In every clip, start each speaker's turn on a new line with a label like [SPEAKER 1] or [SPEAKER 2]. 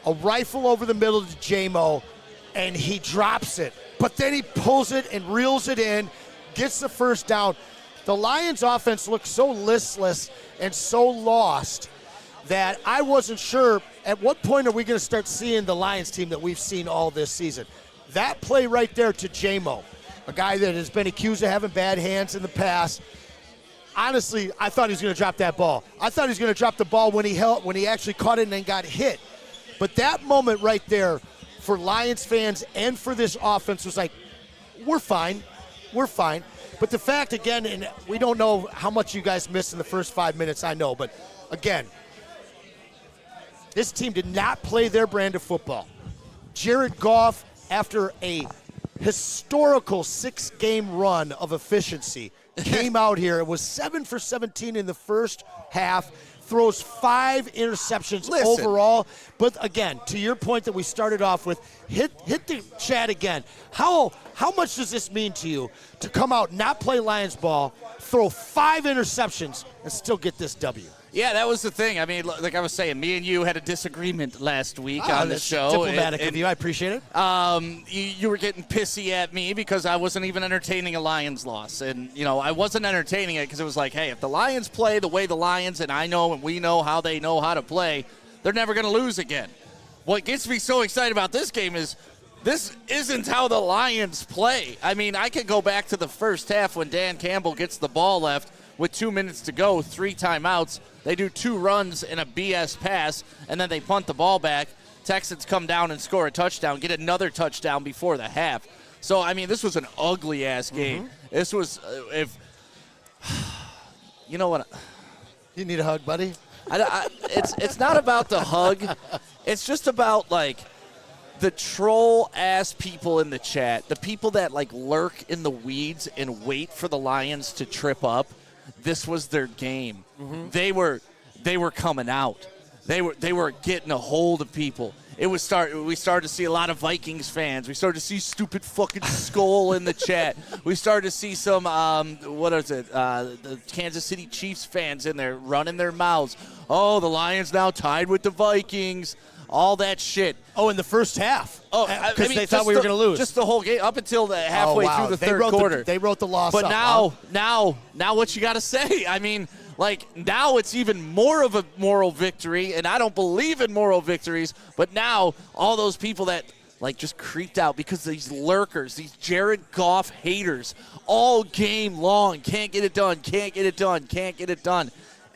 [SPEAKER 1] a rifle over the middle to J-Mo, and he drops it. But then he pulls it and reels it in, gets the first down. The Lions offense looked so listless and so lost that I wasn't sure at what point are we going to start seeing the Lions team that we've seen all this season. That play right there to J-Mo, a guy that has been accused of having bad hands in the past. Honestly, I thought he was going to drop that ball. I thought he was going to drop the ball when he actually caught it and then got hit. But that moment right there for Lions fans and for this offense was like, we're fine. We're fine. But the fact, again, and we don't know how much you guys missed in the first 5 minutes, I know. But, again, this team did not play their brand of football. Jared Goff, after a historical 6-game run of efficiency, came out here. It was 7 for 17 in the first half, throws 5 interceptions overall. But again, to your point that we started off with, hit the chat again. How much does this mean to you to come out, not play Lions ball, throw 5 interceptions, and still get this W?
[SPEAKER 2] Yeah, that was the thing. I mean, like I was saying, me and you had a disagreement last week on the show.
[SPEAKER 1] Diplomatic of you. I appreciate it.
[SPEAKER 2] You were getting pissy at me because I wasn't even entertaining a Lions loss. And, I wasn't entertaining it because it was like, hey, if the Lions play the way the Lions, and I know and we know how they know how to play, they're never going to lose again. What gets me so excited about this game is this isn't how the Lions play. I mean, I could go back to the first half when Dan Campbell gets the ball left with 2 minutes to go, 3 timeouts. They do 2 runs and a BS pass, and then they punt the ball back. Texans come down and score a touchdown, get another touchdown before the half. So, I mean, this was an ugly-ass game. This was, you know what?
[SPEAKER 1] You need a hug, buddy?
[SPEAKER 2] It's not about the hug. It's just about, like, the troll-ass people in the chat, the people that, like, lurk in the weeds and wait for the Lions to trip up. This was their game. They were coming out. They were getting a hold of people. We started to see a lot of Vikings fans. We started to see stupid fucking Skull in the chat. We started to see some the Kansas City Chiefs fans in there running their mouths. Oh, the Lions now tied with the Vikings. All that shit.
[SPEAKER 1] Oh, in the first half.
[SPEAKER 2] Oh,
[SPEAKER 1] because they thought we were going to lose.
[SPEAKER 2] Just the whole game, up until the halfway through the third quarter.
[SPEAKER 1] They wrote the loss
[SPEAKER 2] but
[SPEAKER 1] up.
[SPEAKER 2] now what you got to say? I mean, like, now it's even more of a moral victory, and I don't believe in moral victories, but now all those people that, like, just creeped out because these lurkers, these Jared Goff haters, all game long, can't get it done.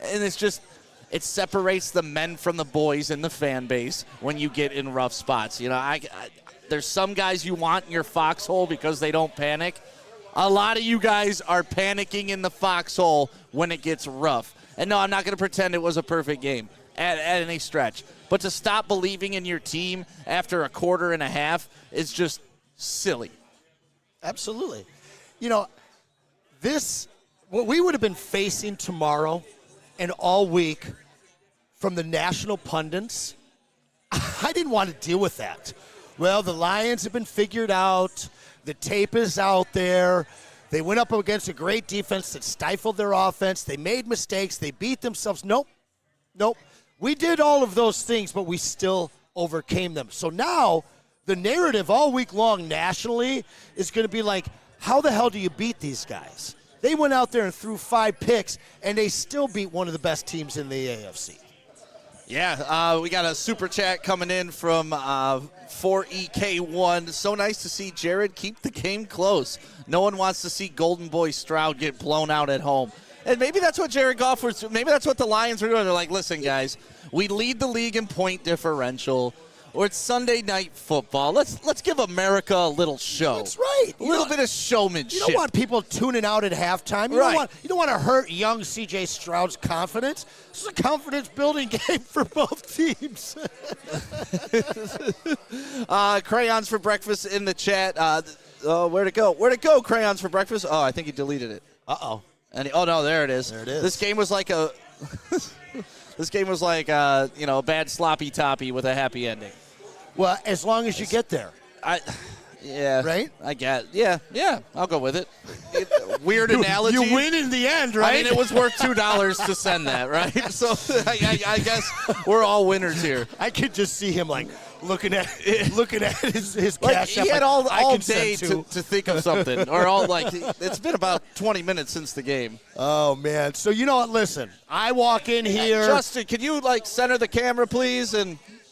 [SPEAKER 2] And it's just... It separates the men from the boys in the fan base when you get in rough spots. There's some guys you want in your foxhole because they don't panic. A lot of you guys are panicking in the foxhole when it gets rough. And no, I'm not going to pretend it was a perfect game at any stretch. But to stop believing in your team after a quarter and a half is just silly.
[SPEAKER 1] Absolutely. What we would have been facing tomorrow and all week from the national pundits, I didn't want to deal with that. Well, the Lions have been figured out. The tape is out there. They went up against a great defense that stifled their offense. They made mistakes. They beat themselves. Nope. We did all of those things, but we still overcame them. So now the narrative all week long nationally is going to be like, how the hell do you beat these guys? They went out there and threw 5 picks, and they still beat one of the best teams in the AFC.
[SPEAKER 2] Yeah, we got a super chat coming in from 4EK1. So nice to see Jared keep the game close. No one wants to see Golden Boy Stroud get blown out at home. And maybe that's what Jared Goff was. Maybe that's what the Lions were doing. They're like, listen, guys, we lead the league in point differential. Or it's Sunday Night Football. Let's give America a little show.
[SPEAKER 1] That's right.
[SPEAKER 2] A little bit of showmanship.
[SPEAKER 1] You don't want people tuning out at halftime. You don't want to hurt young C.J. Stroud's confidence. This is a confidence-building game for both teams.
[SPEAKER 2] Crayons for breakfast in the chat. Where'd it go? Crayons for breakfast? Oh, I think he deleted it.
[SPEAKER 1] Uh-oh.
[SPEAKER 2] No, there it is.
[SPEAKER 1] There it is.
[SPEAKER 2] This game was like a bad sloppy toppy with a happy ending.
[SPEAKER 1] Well, as long as you get there.
[SPEAKER 2] Yeah.
[SPEAKER 1] Right?
[SPEAKER 2] I get. Yeah. I'll go with it. Weird analogy.
[SPEAKER 1] You win in the end, right?
[SPEAKER 2] I mean, it was worth $2 to send that, right? So I guess we're all winners here.
[SPEAKER 1] I could just see him like looking at his
[SPEAKER 2] Like,
[SPEAKER 1] cash.
[SPEAKER 2] he had all day to
[SPEAKER 1] to.
[SPEAKER 2] think of something, or all like it's been about 20 minutes since the game.
[SPEAKER 1] Oh man! So you know what? Listen, I walk in here.
[SPEAKER 2] Justin, can you center the camera, please,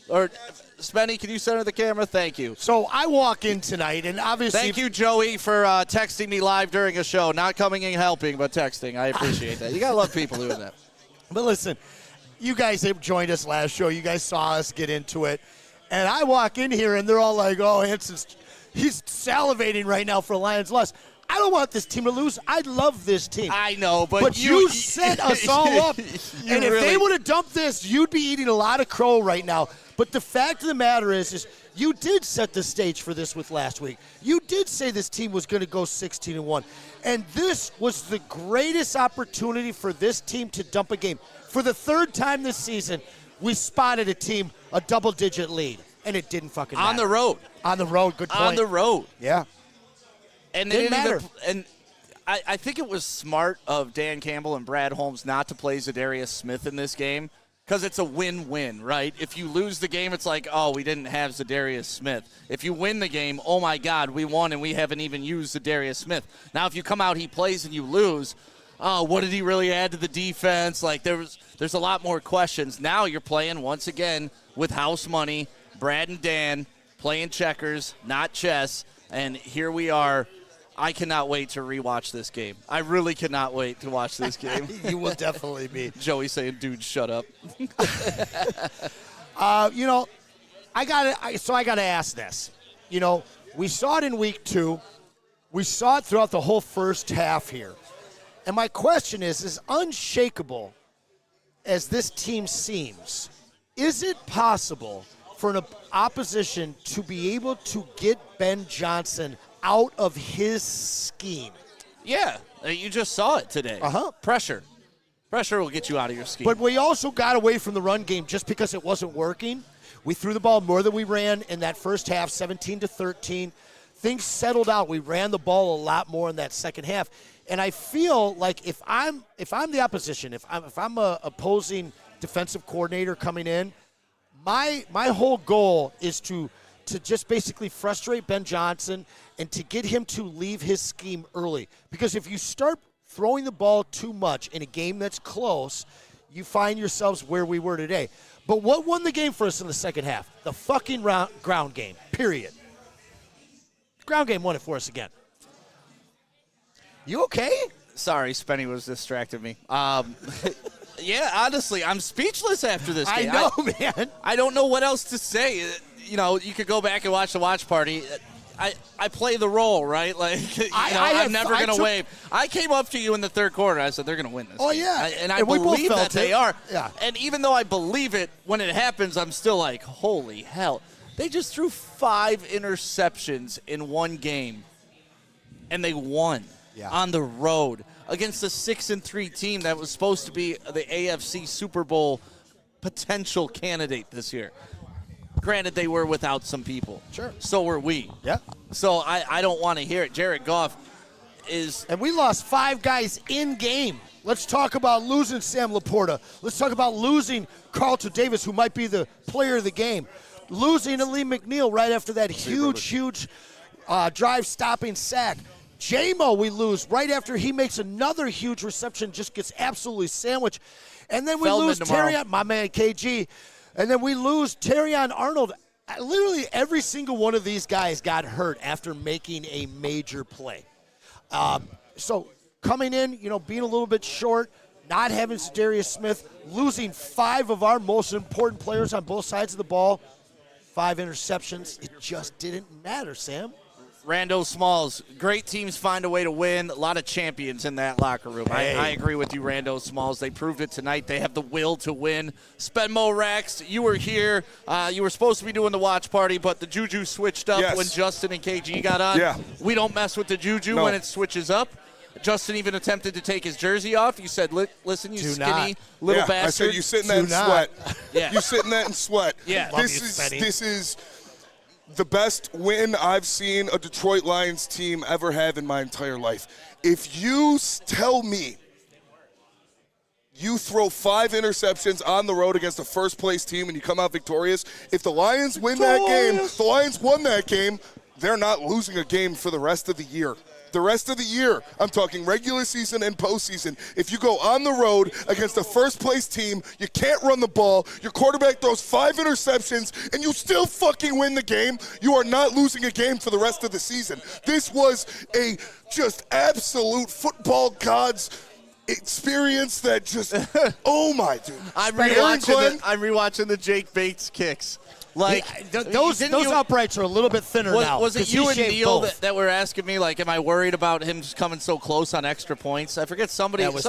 [SPEAKER 2] or Spenny, can you center the camera? Thank you.
[SPEAKER 1] So I walk in tonight, and obviously,
[SPEAKER 2] Thank you, Joey, for texting me live during a show. Not coming and helping, but texting. I appreciate that. You gotta love people doing that.
[SPEAKER 1] But listen, you guys have joined us last show. You guys saw us get into it. And I walk in here, and they're all like, oh, he's salivating right now for Lions loss. I don't want this team to lose. I love this team.
[SPEAKER 2] I know, but
[SPEAKER 1] you set us all up. And if they would have dumped this, you'd be eating a lot of crow right now. But the fact of the matter is you did set the stage for this with last week. You did say this team was going to go 16-1. And this was the greatest opportunity for this team to dump a game. For the third time this season, we spotted a team a double-digit lead, and it didn't fucking matter.
[SPEAKER 2] On the road.
[SPEAKER 1] On the road, good point.
[SPEAKER 2] On the road.
[SPEAKER 1] Yeah.
[SPEAKER 2] And
[SPEAKER 1] Didn't matter.
[SPEAKER 2] And I think it was smart of Dan Campbell and Brad Holmes not to play Zadarius Smith in this game because it's a win-win, right? If you lose the game, it's like, oh, we didn't have Zadarius Smith. If you win the game, oh, my God, we won and we haven't even used Zadarius Smith. Now, if you come out, he plays, and you lose, oh, what did he really add to the defense? Like, there's a lot more questions. Now you're playing, once again, with house money, Brad and Dan playing checkers, not chess, and here we are. I cannot wait to rewatch this game. I really cannot wait to watch this game.
[SPEAKER 1] You will definitely be.
[SPEAKER 2] Joey saying, dude, shut up.
[SPEAKER 1] You know, I got to ask this. You know, we saw it in week 2. We saw it throughout the whole first half here. And my question is, as unshakable as this team seems, is it possible for an opposition to be able to get Ben Johnson out of his scheme?
[SPEAKER 2] Yeah, you just saw it today. Pressure will get you out of your scheme.
[SPEAKER 1] But we also got away from the run game just because it wasn't working. We threw the ball more than we ran in that first half, 17-13. Things settled out. We ran the ball a lot more in that second half. And I feel like if I'm the opposition, if I'm a opposing defensive coordinator coming in, my whole goal is to just basically frustrate Ben Johnson and to get him to leave his scheme early. Because if you start throwing the ball too much in a game that's close, you find yourselves where we were today. But what won the game for us in the second half? The fucking ground game, period. Ground game won it for us again. You okay?
[SPEAKER 2] Sorry, Spenny was distracting me. Yeah, honestly, I'm speechless after this game.
[SPEAKER 1] I know, man.
[SPEAKER 2] I don't know what else to say. You know, you could go back and watch the watch party. I play the role, right? Like, I'm never going to wave. I came up to you in the third quarter. I said, they're going to win this game.
[SPEAKER 1] Yeah.
[SPEAKER 2] And I believe that they are.
[SPEAKER 1] Yeah.
[SPEAKER 2] And even though I believe it, when it happens, I'm still like, holy hell. They just threw 5 interceptions in one game, and they won on the road against a 6-3 team that was supposed to be the AFC Super Bowl potential candidate this year. Granted, they were without some people.
[SPEAKER 1] Sure.
[SPEAKER 2] So were we.
[SPEAKER 1] Yeah.
[SPEAKER 2] So I don't want to hear it. Jared Goff is...
[SPEAKER 1] And we lost 5 guys in game. Let's talk about losing Sam Laporta. Let's talk about losing Carlton Davis, who might be the player of the game. Losing Aleem McNeil right after that huge drive-stopping sack. J-Mo we lose right after he makes another huge reception, just gets absolutely sandwiched. And then we lose Terrion, my man KG. And then we lose Terrion Arnold. Literally every single one of these guys got hurt after making a major play. So coming in, being a little bit short, not having Zadarius Smith, losing 5 of our most important players on both sides of the ball, 5 interceptions. It just didn't matter, Sam.
[SPEAKER 2] Rando Smalls, great teams find a way to win. A lot of champions in that locker room.
[SPEAKER 1] Hey.
[SPEAKER 2] I agree with you, Rando Smalls. They proved it tonight. They have the will to win. Spenmo Rax, you were here. You were supposed to be doing the watch party, but the juju switched up when Justin and KG got on.
[SPEAKER 3] Yeah.
[SPEAKER 2] We don't mess with the juju when it switches up. Justin even attempted to take his jersey off. You said, listen, you skinny little bastard.
[SPEAKER 3] I said, you sit in that and sweat.
[SPEAKER 2] Yeah.
[SPEAKER 3] You sit in that and sweat.
[SPEAKER 2] Yeah.
[SPEAKER 3] This is the best win I've seen a Detroit Lions team ever have in my entire life. If you tell me you throw 5 interceptions on the road against a first-place team and you come out victorious, if the Lions win that game, the Lions won that game, they're not losing a game for the rest of the year. The rest of the year, I'm talking regular season and postseason. If you go on the road against a first-place team, you can't run the ball, your quarterback throws 5 interceptions, and you still fucking win the game, you are not losing a game for the rest of the season. This was a just absolute football gods experience that just, oh my dude.
[SPEAKER 2] I'm rewatching the Jake Bates kicks. Like
[SPEAKER 1] those uprights are a little bit thinner now.
[SPEAKER 2] Was it you and Neil that were asking me, like, am I worried about him just coming so close on extra points? I forget somebody. It was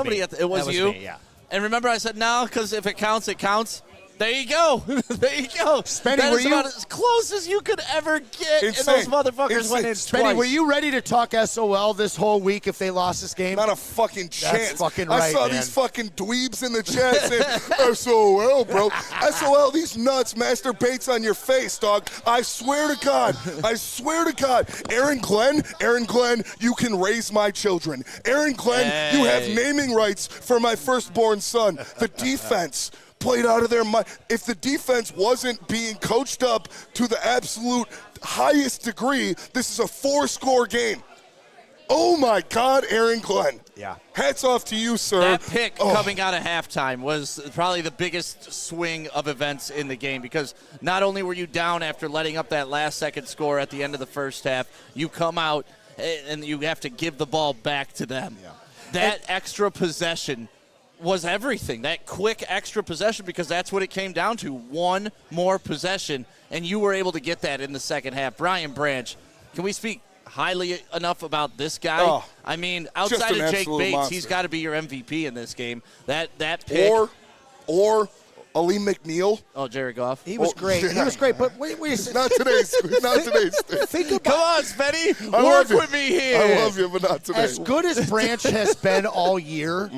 [SPEAKER 2] you.
[SPEAKER 1] Me, yeah.
[SPEAKER 2] And remember, I said no, because if it counts, it counts. There you go. There you go.
[SPEAKER 1] Spenny,
[SPEAKER 2] that is about as close as you could ever get, and those motherfuckers went in
[SPEAKER 1] Spenny,
[SPEAKER 2] twice.
[SPEAKER 1] were you ready to talk SOL this whole week if they lost this game?
[SPEAKER 3] Not a fucking chance.
[SPEAKER 1] That's fucking right,
[SPEAKER 3] I saw these fucking dweebs in the chat saying, SOL, bro. SOL, these nuts, Master Bates on your face, dog. I swear to God. I swear to God. Aaron Glenn, you can raise my children. Aaron Glenn, you have naming rights for my firstborn son. The defense played out of their mind. If the defense wasn't being coached up to the absolute highest degree, this is a 4-score game. Oh, my God, Aaron Glenn.
[SPEAKER 1] Yeah.
[SPEAKER 3] Hats off to you, sir.
[SPEAKER 2] That pick coming out of halftime was probably the biggest swing of events in the game, because not only were you down after letting up that last-second score at the end of the first half, you come out and you have to give the ball back to them. Yeah. That extra possession was everything, that quick extra possession, because that's what it came down to, one more possession, and you were able to get that in the second half. Brian Branch, can we speak highly enough about this guy?
[SPEAKER 3] Oh,
[SPEAKER 2] I mean, outside of Jake Bates,
[SPEAKER 3] monster.
[SPEAKER 2] he's got to be your MVP in this game. That pick.
[SPEAKER 3] Or Ali McNeil.
[SPEAKER 2] Oh, Jared Goff.
[SPEAKER 1] He was great.
[SPEAKER 3] Yeah.
[SPEAKER 1] He was great, but wait a second.
[SPEAKER 3] Not today's.
[SPEAKER 1] Think about
[SPEAKER 2] Come on, Spenny. Work with me here.
[SPEAKER 3] I love you, but not today.
[SPEAKER 1] as good as Branch has been all year,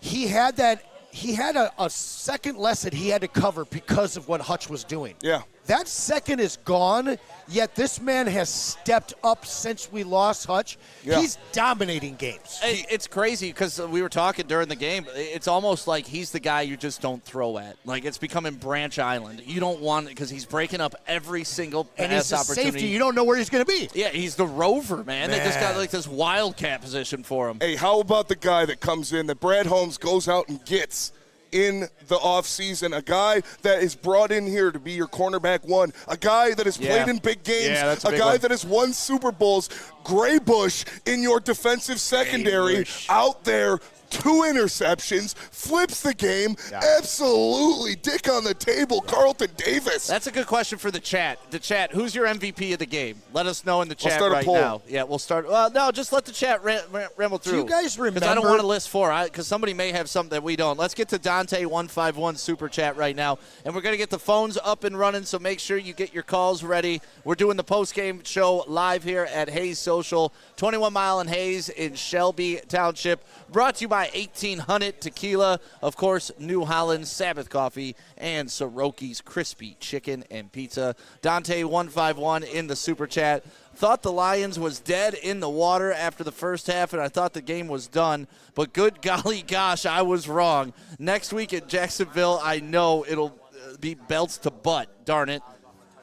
[SPEAKER 1] he had a second lesson he had to cover because of what Hutch was doing.
[SPEAKER 3] Yeah.
[SPEAKER 1] That second is gone, yet this man has stepped up since we lost Hutch.
[SPEAKER 3] Yeah.
[SPEAKER 1] He's dominating games.
[SPEAKER 2] It's crazy because we were talking during the game. It's almost like he's the guy you just don't throw at. Like, it's becoming Branch Island. You don't want it because he's breaking up every single
[SPEAKER 1] And
[SPEAKER 2] pass
[SPEAKER 1] he's a
[SPEAKER 2] opportunity.
[SPEAKER 1] safety. You don't know where he's going to be.
[SPEAKER 2] Yeah, he's the rover, man. They just got like this wildcat position for him.
[SPEAKER 3] Hey, how about the guy that comes in that Brad Holmes goes out and gets in the offseason, a guy that is brought in here to be your cornerback one, a guy that has played in big games, a guy that has won Super Bowls, Gray Bush in your defensive secondary, out there, 2 interceptions, flips the game, absolutely dick on the table, Carlton Davis.
[SPEAKER 2] That's a good question for the chat. The chat, who's your MVP of the game? Let us know in the chat right now. Yeah, we'll start. Well, no, just let the chat ramble through.
[SPEAKER 1] Do you guys remember?
[SPEAKER 2] Because I don't want to list 4, because somebody may have something that we don't. Let's get to Dante151 Super Chat right now, and we're going to get the phones up and running, so make sure you get your calls ready. We're doing the post-game show live here at Hayes Social, 21 Mile and Hayes in Shelby Township, brought to you by 1800 Tequila, of course, New Holland Sabbath Coffee, and Soroki's Crispy Chicken and Pizza. Dante151 in the Super Chat. Thought the Lions was dead in the water after the first half, and I thought the game was done. But good golly gosh, I was wrong. Next week at Jacksonville, I know it'll be belts to butt, darn it.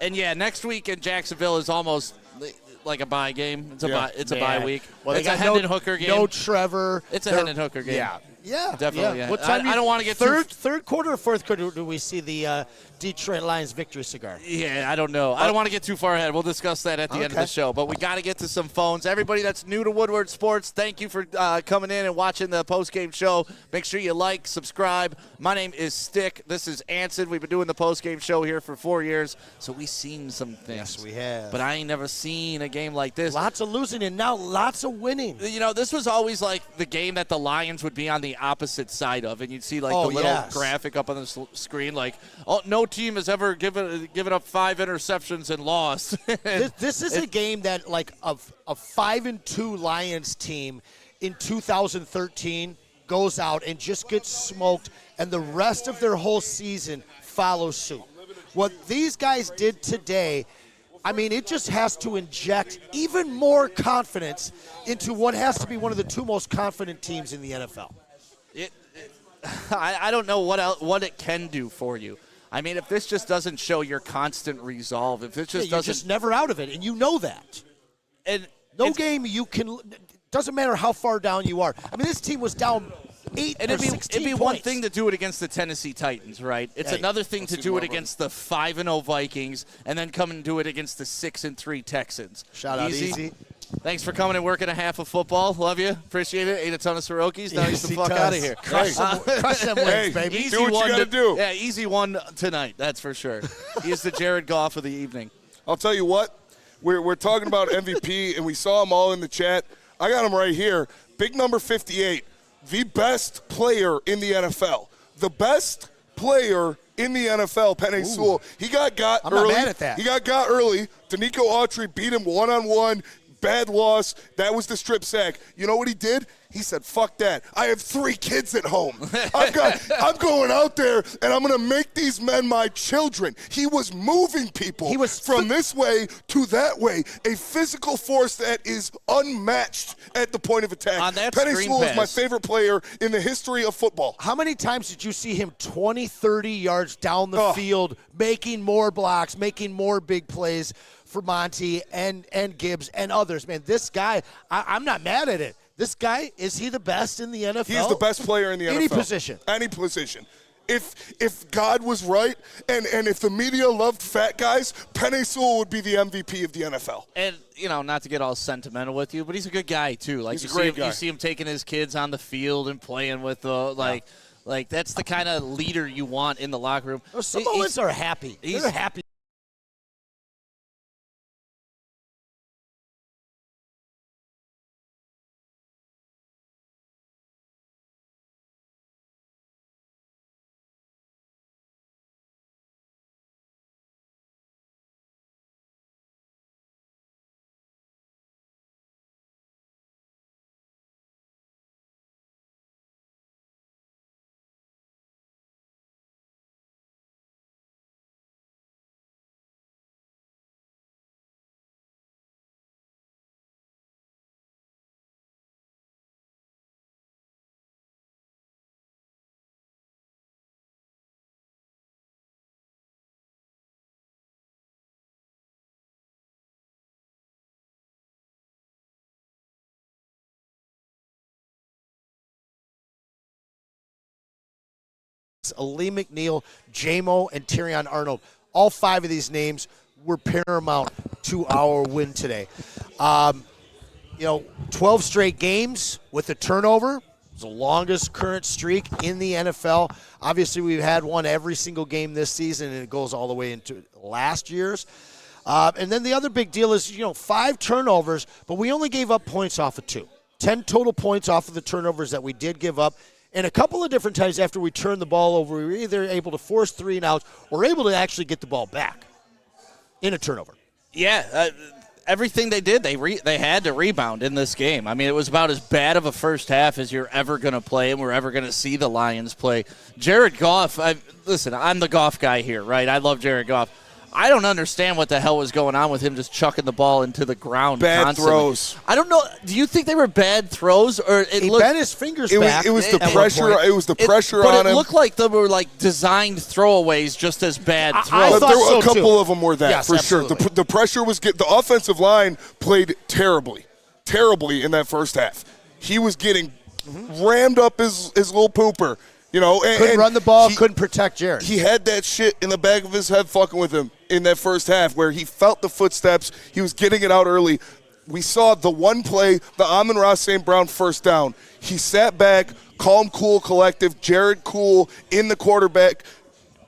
[SPEAKER 2] And, yeah, next week in Jacksonville is almost like a bye game. It's a bye week.
[SPEAKER 1] Well,
[SPEAKER 2] it's a Hendon Hooker game.
[SPEAKER 1] No Trevor.
[SPEAKER 2] It's a Hendon Hooker game.
[SPEAKER 1] Yeah,
[SPEAKER 2] definitely. Yeah.
[SPEAKER 1] What time
[SPEAKER 2] I don't want to get
[SPEAKER 1] third quarter or fourth quarter do we see the Detroit Lions victory cigar?
[SPEAKER 2] Yeah, I don't know. I don't want to get too far ahead. We'll discuss that at the end of the show. But we got to get to some phones. Everybody that's new to Woodward Sports, thank you for coming in and watching the post-game show. Make sure you like, subscribe. My name is Stick. This is Anson. We've been doing the post-game show here for 4 years, so we've seen some things.
[SPEAKER 1] Yes, we have.
[SPEAKER 2] But I ain't never seen a game like this.
[SPEAKER 1] Lots of losing and now lots of winning.
[SPEAKER 2] You know, this was always like the game that the Lions would be on the opposite side of, and you'd see like the little graphic up on the screen, like, oh, no team has ever given up 5 interceptions and lost.
[SPEAKER 1] this is a game that, like, a 5-2 Lions team in 2013 goes out and just gets smoked, and the rest of their whole season follows suit. What these guys did today, I mean, it just has to inject even more confidence into what has to be one of the two most confident teams in the NFL.
[SPEAKER 2] I don't know what it can do for you. I mean, if this just doesn't show your constant resolve, if it just
[SPEAKER 1] you're
[SPEAKER 2] doesn't,
[SPEAKER 1] just never out of it, and you know that.
[SPEAKER 2] And
[SPEAKER 1] no game you can. Doesn't matter how far down you are. I mean, this team was down 8
[SPEAKER 2] and
[SPEAKER 1] or
[SPEAKER 2] it'd
[SPEAKER 1] 16
[SPEAKER 2] be
[SPEAKER 1] points.
[SPEAKER 2] one thing to do it against the Tennessee Titans, right? It's another thing to do it against the 5-0 Vikings, and then come and do it against the 6-3 Texans.
[SPEAKER 1] Shout out Easy.
[SPEAKER 2] Thanks for coming and working a half of football. Love you. Appreciate it. Ate a ton of Sirokis. Now
[SPEAKER 1] Yes,
[SPEAKER 2] he's the fuck out of here.
[SPEAKER 1] Crush them wins, baby.
[SPEAKER 2] Easy
[SPEAKER 3] do what
[SPEAKER 2] one
[SPEAKER 3] you got to do.
[SPEAKER 2] Yeah, easy one tonight. That's for sure. He's the Jared Goff of the evening.
[SPEAKER 3] I'll tell you what, we're talking about MVP, and we saw them all in the chat. I got them right here. Big number 58, the best player in the NFL. The best player in the NFL, Penei Sewell. He got
[SPEAKER 1] I'm
[SPEAKER 3] early.
[SPEAKER 1] not mad at that.
[SPEAKER 3] He got early. Danico Autry beat him one-on-one. Bad loss. That was the strip sack. You know what he did? He said, fuck that. I have 3 kids at home. I'm going out there, and I'm going to make these men my children. He was moving people from this way to that way. A physical force that is unmatched at the point of attack.
[SPEAKER 2] On that
[SPEAKER 3] Penei
[SPEAKER 2] screen
[SPEAKER 3] Sewell is my
[SPEAKER 2] pass.
[SPEAKER 3] favorite player in the history of football.
[SPEAKER 1] How many times did you see him 20, 30 yards down the field, making more blocks, making more big plays for Monty and Gibbs and others? Man, this guy, I'm not mad at it. This guy, is he the best in the NFL?
[SPEAKER 3] He's the best player in the NFL.
[SPEAKER 1] Any position.
[SPEAKER 3] Any position. If God was right and if the media loved fat guys, Penei Sewell would be the MVP of the NFL.
[SPEAKER 2] And, not to get all sentimental with you, but he's a good guy, too. Like,
[SPEAKER 3] He's a great guy.
[SPEAKER 2] You see him taking his kids on the field and playing with like that's the kind of leader you want in the locker room.
[SPEAKER 1] Those Samoans are happy. They're happy. Lee McNeil, J-Mo, and Terrion Arnold. All 5 of these names were paramount to our win today. 12 straight games with a turnover. It's the longest current streak in the NFL. Obviously, we've had one every single game this season, and it goes all the way into last year's. And then the other big deal is, 5 turnovers, but we only gave up points off of 2. 10 total points off of the turnovers that we did give up. And a couple of different times after we turned the ball over, we were either able to force 3 and outs or able to actually get the ball back in a turnover.
[SPEAKER 2] Yeah, everything they did, they had to rebound in this game. I mean, it was about as bad of a first half as you're ever going to play, and we're ever going to see the Lions play. Jared Goff, listen, I'm the Goff guy here, right? I love Jared Goff. I don't understand what the hell was going on with him just chucking the ball into the ground constantly.
[SPEAKER 3] Throws.
[SPEAKER 2] I don't know. Do you think they were bad throws, or
[SPEAKER 1] he bent his fingers back?
[SPEAKER 3] It was the pressure. It was the pressure on him.
[SPEAKER 2] But it looked like they were designed throwaways, just as bad throws.
[SPEAKER 1] I thought
[SPEAKER 3] there were
[SPEAKER 1] so
[SPEAKER 3] a couple
[SPEAKER 1] too.
[SPEAKER 3] of them were that,
[SPEAKER 1] yes,
[SPEAKER 3] for
[SPEAKER 1] absolutely.
[SPEAKER 3] sure. The pressure was the offensive line played terribly in that first half. He was getting rammed up his little pooper.
[SPEAKER 1] Couldn't run the ball, couldn't protect Jared.
[SPEAKER 3] He had that shit in the back of his head fucking with him in that first half where he felt the footsteps. He was getting it out early. We saw the one play, the Amon-Ra St. Brown first down. He sat back, calm, cool, collective. Jared cool in the quarterback.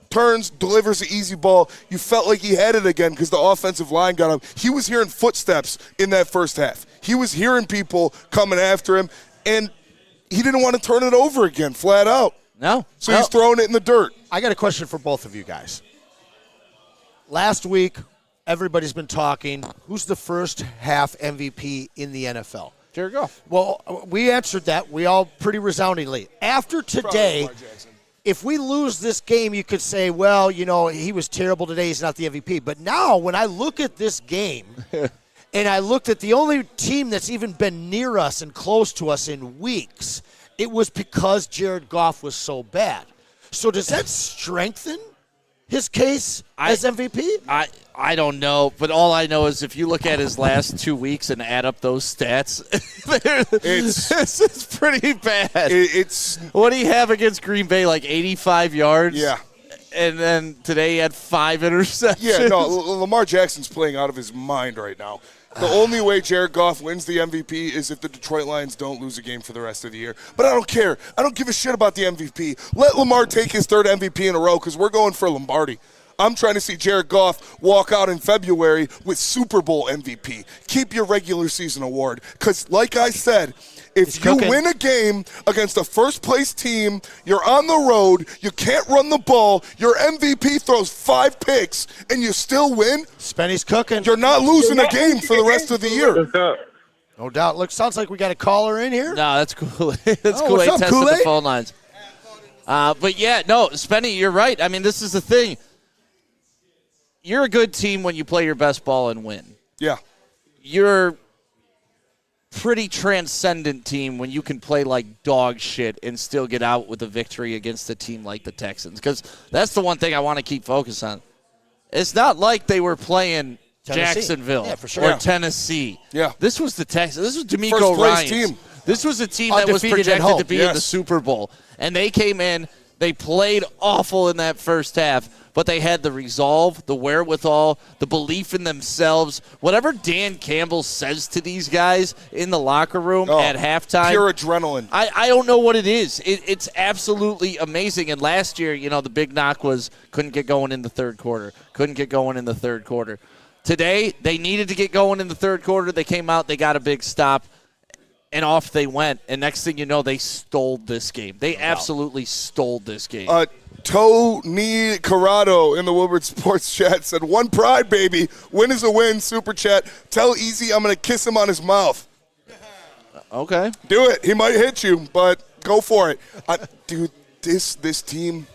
[SPEAKER 3] Turns, delivers the easy ball. You felt like he had it again because the offensive line got him. He was hearing footsteps in that first half. He was hearing people coming after him, and he didn't want to turn it over again, flat out.
[SPEAKER 2] No.
[SPEAKER 3] So he's throwing it in the dirt.
[SPEAKER 1] I got a question for both of you guys. Last week, everybody's been talking, who's the first half MVP in the NFL?
[SPEAKER 2] Jared Goff.
[SPEAKER 1] Well, we answered that. We all pretty resoundingly. After today, if we lose this game, you could say, well, he was terrible today. He's not the MVP. But now when I look at this game and I looked at the only team that's even been near us and close to us in weeks, it was because Jared Goff was so bad. So does that strengthen his case as MVP?
[SPEAKER 2] I don't know, but all I know is if you look at his last 2 weeks and add up those stats, it's pretty bad. What do you have against Green Bay, like 85 yards?
[SPEAKER 3] Yeah.
[SPEAKER 2] And then today he had 5 interceptions.
[SPEAKER 3] Yeah, no, Lamar Jackson's playing out of his mind right now. The only way Jared Goff wins the MVP is if the Detroit Lions don't lose a game for the rest of the year. But I don't care. I don't give a shit about the MVP. Let Lamar take his 3rd MVP in a row because we're going for Lombardi. I'm trying to see Jared Goff walk out in February with Super Bowl MVP. Keep your regular season award. Because, like I said, if you win a game against a first-place team, you're on the road, you can't run the ball, your MVP throws 5 picks, and you still win,
[SPEAKER 1] Spenny's cooking.
[SPEAKER 3] You're not losing a game for the rest of the year.
[SPEAKER 1] No doubt. Sounds like we got a caller in here.
[SPEAKER 2] No, that's cool. That's Kool-Aid
[SPEAKER 1] what's up,
[SPEAKER 2] testing
[SPEAKER 1] Kool-Aid?
[SPEAKER 2] the phone lines. But, yeah, no, Spenny, you're right. I mean, this is the thing. You're a good team when you play your best ball and win.
[SPEAKER 3] Yeah.
[SPEAKER 2] You're pretty transcendent team when you can play like dog shit and still get out with a victory against a team like the Texans. Because that's the one thing I want to keep focus on. It's not like they were playing
[SPEAKER 1] Tennessee.
[SPEAKER 2] Jacksonville
[SPEAKER 1] Yeah, for sure.
[SPEAKER 2] or Tennessee.
[SPEAKER 3] Yeah.
[SPEAKER 2] This was the Texans. This was
[SPEAKER 3] First
[SPEAKER 2] D'Amico
[SPEAKER 3] place
[SPEAKER 2] Ryans.
[SPEAKER 3] team.
[SPEAKER 2] This was a team that was
[SPEAKER 1] Undefeated at
[SPEAKER 2] projected
[SPEAKER 1] home.
[SPEAKER 2] to be in the Super Bowl. And they came in, they played awful in that first half, but they had the resolve, the wherewithal, the belief in themselves. Whatever Dan Campbell says to these guys in the locker room at halftime.
[SPEAKER 3] Pure adrenaline.
[SPEAKER 2] I don't know what it is. It's absolutely amazing. And last year, the big knock was couldn't get going in the third quarter. Today, they needed to get going in the third quarter. They came out, they got a big stop, and off they went. And next thing you know, they stole this game. They absolutely stole this game.
[SPEAKER 3] Tony Corrado in the Woodward Sports Chat said, "One pride, baby. Win is a win." Super chat. Tell Easy I'm going to kiss him on his mouth.
[SPEAKER 2] Okay.
[SPEAKER 3] Do it. He might hit you, but go for it. Dude, this team,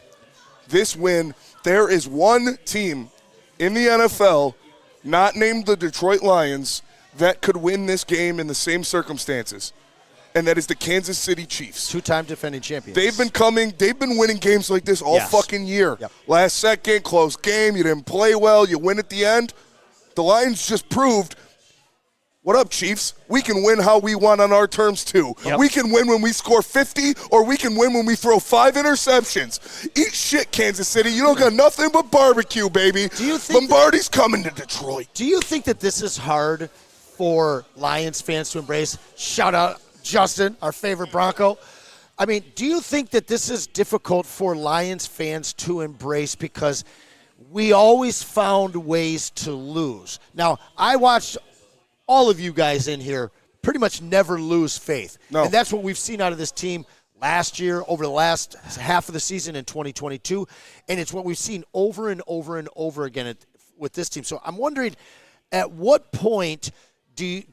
[SPEAKER 3] this win, there is one team in the NFL not named the Detroit Lions that could win this game in the same circumstances, and that is the Kansas City Chiefs.
[SPEAKER 1] 2-time defending champions.
[SPEAKER 3] They've been winning games like this all fucking year.
[SPEAKER 1] Yep.
[SPEAKER 3] Last second, close game, you didn't play well, you win at the end. The Lions just proved, what up, Chiefs? We can win how we want on our terms, too.
[SPEAKER 1] Yep.
[SPEAKER 3] We can win when we score 50, or we can win when we throw 5 interceptions. Eat shit, Kansas City. You don't got nothing but barbecue, baby.
[SPEAKER 1] Do you think
[SPEAKER 3] Lombardi's coming to Detroit.
[SPEAKER 1] Do you think that this is hard for Lions fans to embrace? Shout out Justin, our favorite Bronco. I mean, do you think that this is difficult for Lions fans to embrace because we always found ways to lose? Now, I watched all of you guys in here pretty much never lose faith.
[SPEAKER 3] No.
[SPEAKER 1] And that's what we've seen out of this team last year, over the last half of the season in 2022. And it's what we've seen over and over and over again with this team. So I'm wondering, at what point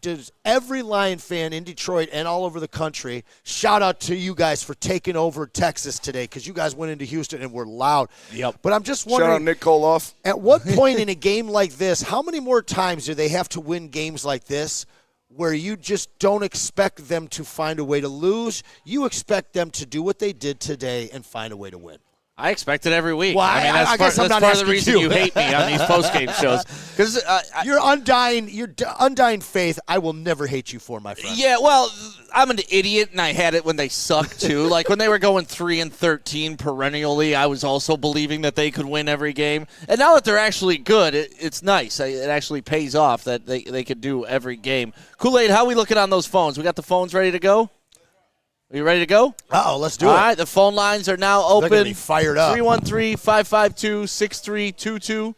[SPEAKER 1] does every Lion fan in Detroit and all over the country, shout out to you guys for taking over Texas today, because you guys went into Houston and were loud.
[SPEAKER 2] Yep.
[SPEAKER 1] But I'm just wondering,
[SPEAKER 3] Shout out Nick Koloff.
[SPEAKER 1] at what point in a game like this, how many more times do they have to win games like this where you just don't expect them to find a way to lose? You expect them to do what they did today and find a way to win.
[SPEAKER 2] I expect it every week.
[SPEAKER 1] Well,
[SPEAKER 2] I mean, that's
[SPEAKER 1] I guess I'm
[SPEAKER 2] that's
[SPEAKER 1] not
[SPEAKER 2] part of the
[SPEAKER 1] asking
[SPEAKER 2] reason
[SPEAKER 1] you.
[SPEAKER 2] you hate me on these post-game shows. Because
[SPEAKER 1] Your undying faith, I will never hate you for, my friend.
[SPEAKER 2] yeah, well, I'm an idiot, and I had it when they sucked too. Like when they were going 3-13 perennially, I was also believing that they could win every game. And now that they're actually good, it's nice. It actually pays off that they could do every game. Kool-Aid, how are we looking on those phones? We got the phones ready to go? Are you ready to go?
[SPEAKER 1] Uh-oh, let's do
[SPEAKER 2] All
[SPEAKER 1] it.
[SPEAKER 2] right, the phone lines are now
[SPEAKER 1] They're gonna
[SPEAKER 2] open.
[SPEAKER 1] be fired up.
[SPEAKER 2] 313-552-6322.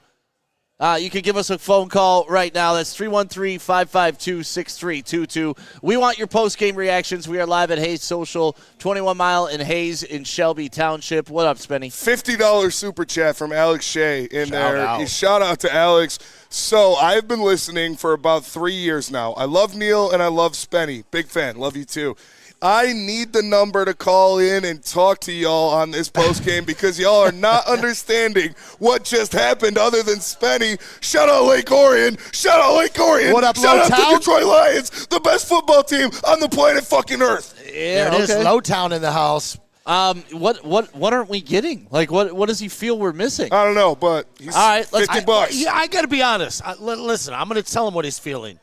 [SPEAKER 2] You can give us a phone call right now. That's 313-552-6322. We want your post-game reactions. We are live at Hayes Social, 21 Mile in Hayes in Shelby Township. What up, Spenny?
[SPEAKER 3] $50 super chat from Alex Shea in there.
[SPEAKER 1] out.
[SPEAKER 3] Shout out to Alex. So I've been listening for about 3 years now. I love Neil and I love Spenny. Big fan. Love you too. I need the number to call in and talk to y'all on this postgame because y'all are not understanding what just happened other than Spenny. Shout out Lake Orion. Shout out Lake Orion.
[SPEAKER 1] What up,
[SPEAKER 3] Shout out
[SPEAKER 1] Lowtown?
[SPEAKER 3] to Detroit Lions, the best football team on the planet fucking Earth.
[SPEAKER 2] Yeah,
[SPEAKER 1] There it is, Lowtown in the house.
[SPEAKER 2] What aren't we getting? Like, what does he feel we're missing?
[SPEAKER 3] I don't know, but he's
[SPEAKER 2] All right, let's-
[SPEAKER 3] $50.
[SPEAKER 1] Yeah, I got to be honest. Listen, I'm going to tell him what he's feeling.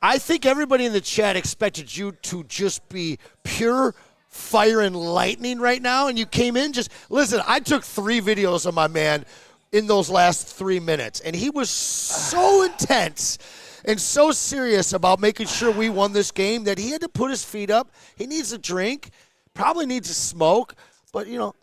[SPEAKER 1] I think everybody in the chat expected you to just be pure fire and lightning right now, and you came in just – listen, I took 3 videos of my man in those last 3 minutes, and he was so intense and so serious about making sure we won this game that he had to put his feet up. He needs a drink, probably needs a smoke, but, you know,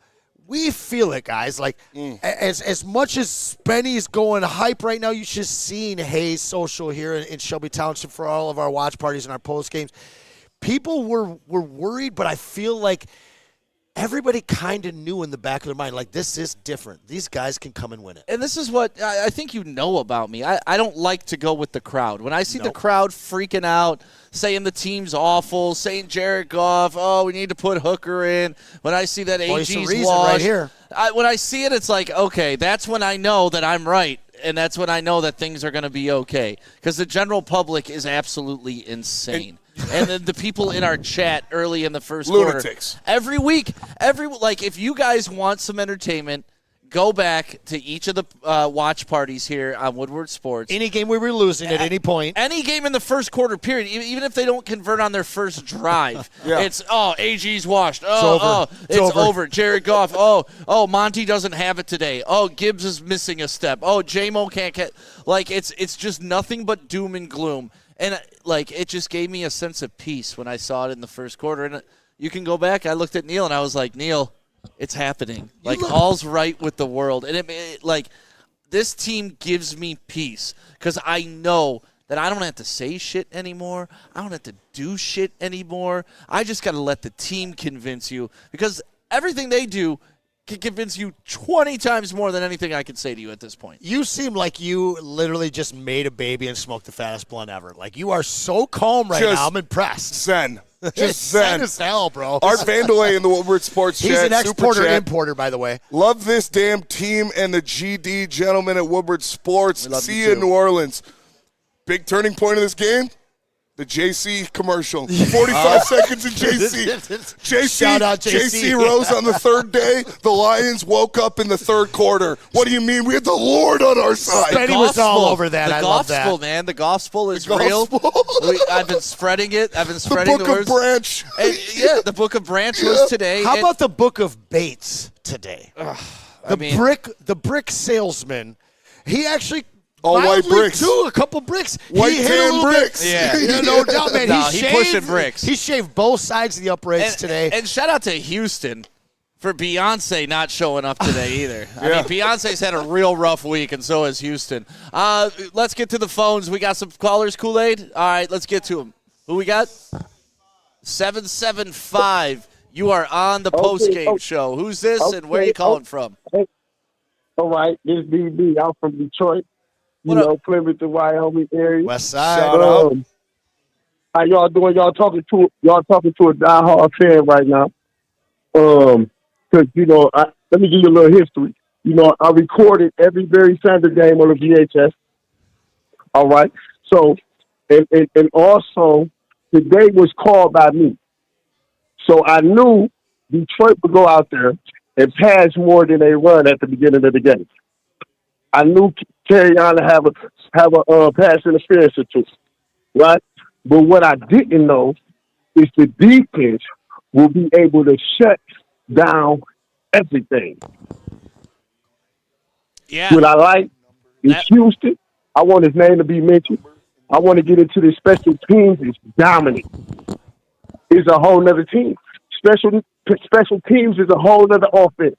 [SPEAKER 1] we feel it, guys. Like, as much as Spenny's going hype right now, you should have seen Hayes Social here in Shelby Township for all of our watch parties and our post games. People were worried, but I feel like everybody kind of knew in the back of their mind, like, this is different. These guys can come and win it.
[SPEAKER 2] And this is what I think you know about me. I don't like to go with the crowd. When I see the crowd freaking out, saying the team's awful, saying Jared Goff, oh, we need to put Hooker in. When I see that
[SPEAKER 1] Voice of
[SPEAKER 2] AG's
[SPEAKER 1] reason
[SPEAKER 2] washed,
[SPEAKER 1] right here.
[SPEAKER 2] when I see it, it's like, okay, that's when I know that I'm right. And that's when I know that things are going to be okay. Because the general public is absolutely insane. And then the people in our chat early in the first
[SPEAKER 3] Lunatics.
[SPEAKER 2] quarter. Every week, if you guys want some entertainment, go back to each of the watch parties here on Woodward Sports.
[SPEAKER 1] Any game we were losing at any point.
[SPEAKER 2] Any game in the first quarter period, even if they don't convert on their first drive, it's, AG's washed. It's over. Jared Goff. Monty doesn't have it today. Oh, Gibbs is missing a step. Oh, J-Mo can't get. Like, it's just nothing but doom and gloom. And, like, it just gave me a sense of peace when I saw it in the first quarter. And you can go back. I looked at Neil, and I was like, Neil, it's happening. Like, all's right with the world. And, this team gives me peace because I know that I don't have to say shit anymore. I don't have to do shit anymore. I just got to let the team convince you because everything they do can convince you 20 times more than anything I could say to you at this point.
[SPEAKER 1] You seem like you literally just made a baby and smoked the fattest blunt ever. Like, you are so calm right now. I'm impressed.
[SPEAKER 3] Zen. Just zen.
[SPEAKER 1] As hell, bro.
[SPEAKER 3] Art Vandelay in the Woodward Sports
[SPEAKER 1] He's
[SPEAKER 3] chat.
[SPEAKER 1] an exporter
[SPEAKER 3] Super chat.
[SPEAKER 1] importer, by the way.
[SPEAKER 3] Love this damn team and the GD gentlemen at Woodward Sports. See you in
[SPEAKER 1] too.
[SPEAKER 3] New Orleans. Big turning point of this game. The JC commercial. 45 seconds in JC.
[SPEAKER 1] Shout out JC.
[SPEAKER 3] JC rose on the third day. The Lions woke up in the third quarter. What do you mean? We had the Lord on our side.
[SPEAKER 1] Benny was all over that. I love that.
[SPEAKER 2] The gospel, man. The gospel is
[SPEAKER 3] gospel.
[SPEAKER 2] real. I've been spreading it. I've been spreading
[SPEAKER 3] The
[SPEAKER 2] the
[SPEAKER 3] Book
[SPEAKER 2] words.
[SPEAKER 3] of Branch.
[SPEAKER 2] And, the Book of Branch was today.
[SPEAKER 1] How about the Book of Bates today? The brick salesman. He actually
[SPEAKER 3] All white
[SPEAKER 1] mildly
[SPEAKER 3] bricks.
[SPEAKER 1] too, a couple bricks.
[SPEAKER 3] White
[SPEAKER 1] he hit a
[SPEAKER 3] tan
[SPEAKER 1] little
[SPEAKER 3] bricks.
[SPEAKER 1] Bit.
[SPEAKER 2] Yeah.
[SPEAKER 1] Yeah, no doubt, man.
[SPEAKER 2] No,
[SPEAKER 1] he
[SPEAKER 2] he pushing bricks.
[SPEAKER 1] He shaved both sides of the uprights today.
[SPEAKER 2] And shout out to Houston for Beyonce not showing up today either. I mean, Beyonce's had a real rough week, and so has Houston. Let's get to the phones. We got some callers, Kool-Aid? All right, let's get to them. Who we got? 775. You are on the postgame show. Who's this, and where are you calling from?
[SPEAKER 4] All right, this is BB. I'm from Detroit. Plymouth, the Wyoming area.
[SPEAKER 1] West Side.
[SPEAKER 3] Shout out.
[SPEAKER 4] How y'all doing? Y'all talking to a diehard fan right now. Because let me give you a little history. I recorded every Barry Sanders game on the VHS. All right. So, and also today was called by me. So I knew Detroit would go out there and pass more than they run at the beginning of the game. I knew Carry-On to have a pass interference or two, right? But what I didn't know is the defense will be able to shut down everything.
[SPEAKER 2] Yeah.
[SPEAKER 4] What I like is Houston. I want his name to be mentioned. I want to get into the special teams. It's dominant. It's a whole nother team. Special teams is a whole nother offense.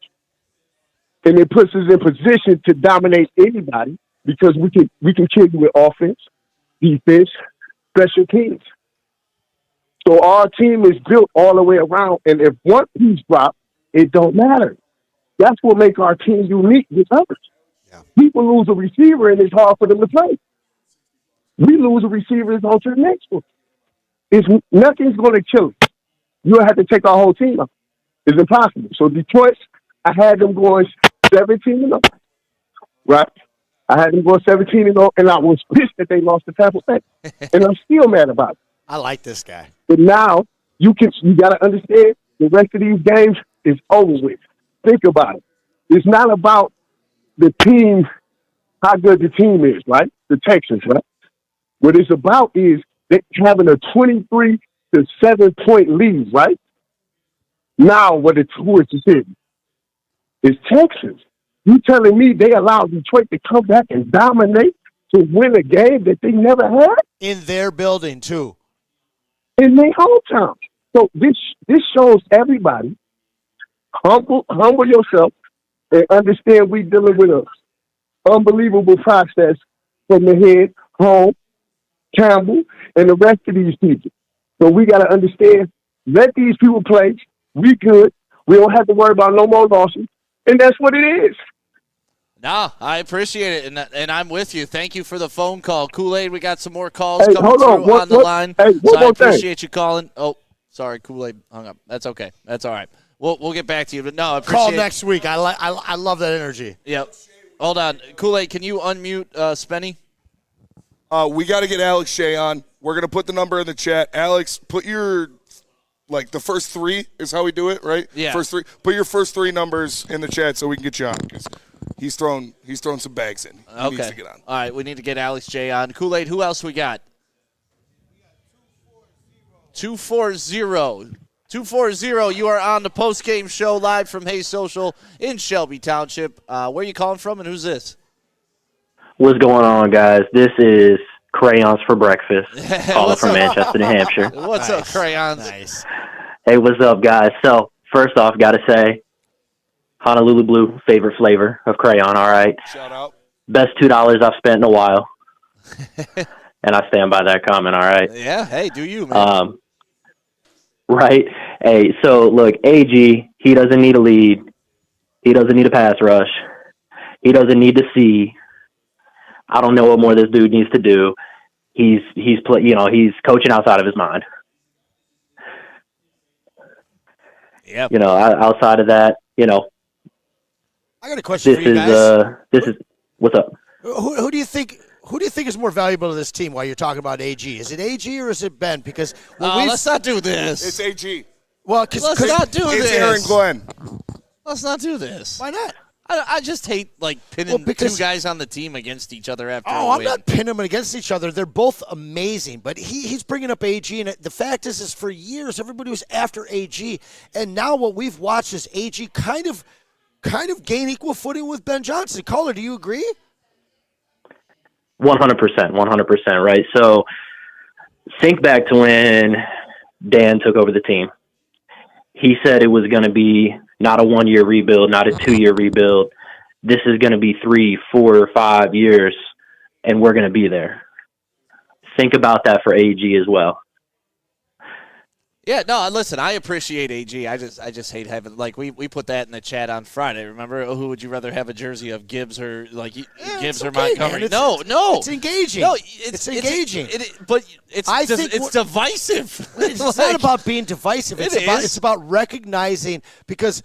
[SPEAKER 4] And it puts us in position to dominate anybody because we can kill you with offense, defense, special teams. So our team is built all the way around, and if one piece drops, it don't matter. That's what makes our team unique with others. Yeah. People lose a receiver, and it's hard for them to play. We lose a receiver, it's on to the next one. Nothing's going to kill us. you'll have to take our whole team out. It's impossible. So Detroit, I had them going 17-0, right? I had them going 17-0, and I was pissed that they lost to Tampa Bay, and I'm still mad about it.
[SPEAKER 1] I like this guy.
[SPEAKER 4] But now you got to understand the rest of these games is over with. Think about it. It's not about the team, how good the team is, right? The Texans, right? What it's about is they having a 23 to 7-point lead, right? Now, who is the team? It's Texans. You telling me they allowed Detroit to come back and dominate to win a game that they never had?
[SPEAKER 1] In their building, too.
[SPEAKER 4] In their hometown. So this shows everybody, humble yourself and understand we dealing with an unbelievable process from the head, home, Campbell, and the rest of these people. So we got to understand, let these people play. We good. We don't have to worry about no more losses. And that's what it is.
[SPEAKER 2] No, I appreciate it, and I'm with you. Thank you for the phone call. Kool-Aid, we got some more calls coming through on the line.
[SPEAKER 4] Hey,
[SPEAKER 2] so I appreciate
[SPEAKER 4] thing.
[SPEAKER 2] you calling. Oh, sorry, Kool-Aid hung up. That's okay. That's all right. We'll get back to you. But no, I appreciate
[SPEAKER 1] Call next week. I love that energy.
[SPEAKER 2] Yep. Hold on. Kool-Aid, can you unmute Spenny?
[SPEAKER 3] We got to get Alex Shea on. We're going to put the number in the chat. Alex, put your, the first three is how we do it, right?
[SPEAKER 2] Yeah.
[SPEAKER 3] First three. Put your first three numbers in the chat so we can get you on. 'Cause he's thrown some bags in. He needs to get on.
[SPEAKER 2] All right, we need to get Alex J on. Kool-Aid, who else we got? 240. 240, you are on the post-game show live from Hayes Social in Shelby Township. Where are you calling from, and who's this?
[SPEAKER 5] What's going on, guys? This is Crayons for Breakfast, calling from Manchester, New Hampshire.
[SPEAKER 2] What's up, Crayons?
[SPEAKER 1] Nice.
[SPEAKER 5] Hey, what's up, guys? So, first off, got to say, Honolulu Blue, favorite flavor of crayon, all right?
[SPEAKER 3] Shout out.
[SPEAKER 5] Best $2 I've spent in a while. And I stand by that comment, all right?
[SPEAKER 2] Yeah, hey, do you, man.
[SPEAKER 5] Right? Hey, so, look, AG, he doesn't need a lead. He doesn't need a pass rush. He doesn't need to see. I don't know what more this dude needs to do. He's coaching outside of his mind.
[SPEAKER 2] Yep.
[SPEAKER 5] Outside of that,
[SPEAKER 1] I got a question for you guys.
[SPEAKER 5] What's up?
[SPEAKER 1] Who do you think is more valuable to this team while you're talking about AG? Is it AG or is it Ben? Because
[SPEAKER 2] let's not do this.
[SPEAKER 3] It's AG.
[SPEAKER 1] Well,
[SPEAKER 2] let's not do
[SPEAKER 3] It's
[SPEAKER 2] this.
[SPEAKER 3] Aaron Glenn.
[SPEAKER 2] Let's not do this.
[SPEAKER 1] Why not?
[SPEAKER 2] I just hate pinning two guys on the team against each other after.
[SPEAKER 1] Oh, I'm not pinning them against each other. They're both amazing, but he's bringing up AG, and the fact is for years everybody was after AG, and now what we've watched is AG kind of gain equal footing with Ben Johnson. Caller, do you agree?
[SPEAKER 5] 100%, right? So think back to when Dan took over the team. He said it was going to be not a 1-year rebuild, not a 2-year rebuild. This is going to be 3, 4, 5 years, and we're going to be there. Think about that for AG as well.
[SPEAKER 2] Yeah, no, listen, I appreciate AG. I just hate having we put that in the chat on Friday. Remember, who would you rather have a jersey of, Gibbs or Gibbs or Montgomery?
[SPEAKER 1] Man.
[SPEAKER 2] No,
[SPEAKER 1] it's engaging.
[SPEAKER 2] No,
[SPEAKER 1] it's engaging.
[SPEAKER 2] But it's divisive.
[SPEAKER 1] It's not about being divisive. It's about recognizing, because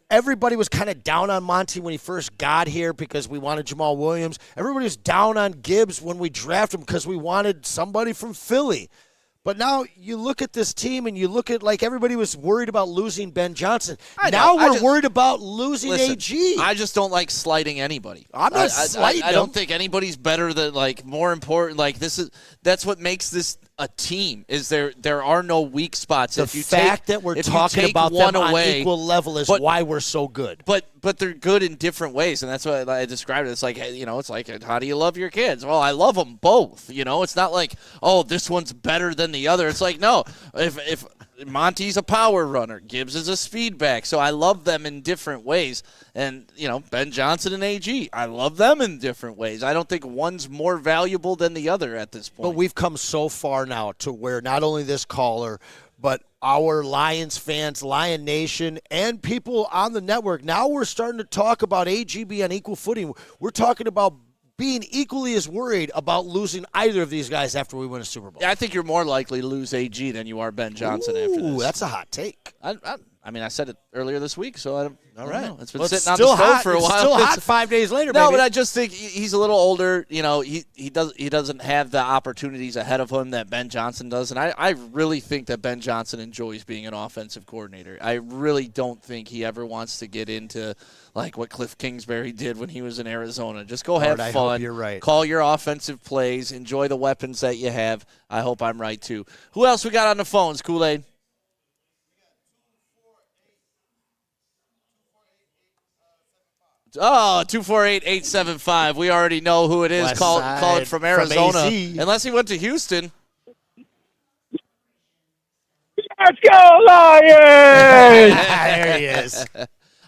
[SPEAKER 1] everybody was kind of down on Monty when he first got here because we wanted Jamal Williams. Everybody was down on Gibbs when we drafted him because we wanted somebody from Philly. But now you look at this team and you look at everybody was worried about losing Ben Johnson. Now we're worried about losing AG.
[SPEAKER 2] I just don't like slighting anybody.
[SPEAKER 1] I'm not slighting
[SPEAKER 2] I don't think anybody's better than more important. That's what makes this a team. Is there are no weak spots.
[SPEAKER 1] The fact that we're talking about them on equal level is why we're so good.
[SPEAKER 2] But they're good in different ways, and that's what I described it. It's it's how do you love your kids? Well, I love them both. It's not this one's better than the other. It's no, if Monty's a power runner, Gibbs is a speed back, so I love them in different ways. And Ben Johnson and AG, I love them in different ways. I don't think one's more valuable than the other at this point.
[SPEAKER 1] But we've come so far now to where not only this caller, but our Lions fans, Lion Nation, and people on the network, now we're starting to talk about AG being on equal footing. We're talking about being equally as worried about losing either of these guys after we win a Super Bowl.
[SPEAKER 2] I think you're more likely to lose AG than you are Ben Johnson after this.
[SPEAKER 1] That's a hot take.
[SPEAKER 2] I mean, I said it earlier this week, so I don't know. It's been
[SPEAKER 1] Well,
[SPEAKER 2] sitting on the stove for a while.
[SPEAKER 1] It's still hot 5 days later,
[SPEAKER 2] No,
[SPEAKER 1] baby.
[SPEAKER 2] but I just think he's a little older. You know, he doesn't have the opportunities ahead of him that Ben Johnson does, and I really think that Ben Johnson enjoys being an offensive coordinator. I really don't think he ever wants to get into like what Cliff Kingsbury did when he was in Arizona. Just go have
[SPEAKER 1] I
[SPEAKER 2] fun.
[SPEAKER 1] hope you're right.
[SPEAKER 2] Call your offensive plays. Enjoy the weapons that you have. I hope I'm right, too. Who else we got on the phones, Kool-Aid? Oh, 248-875. We already know who it is.
[SPEAKER 1] West
[SPEAKER 2] Call
[SPEAKER 1] side
[SPEAKER 2] it from
[SPEAKER 1] from
[SPEAKER 2] Arizona.
[SPEAKER 1] AZ.
[SPEAKER 2] Unless he went to Houston.
[SPEAKER 6] Let's go, Lions!
[SPEAKER 1] There he is.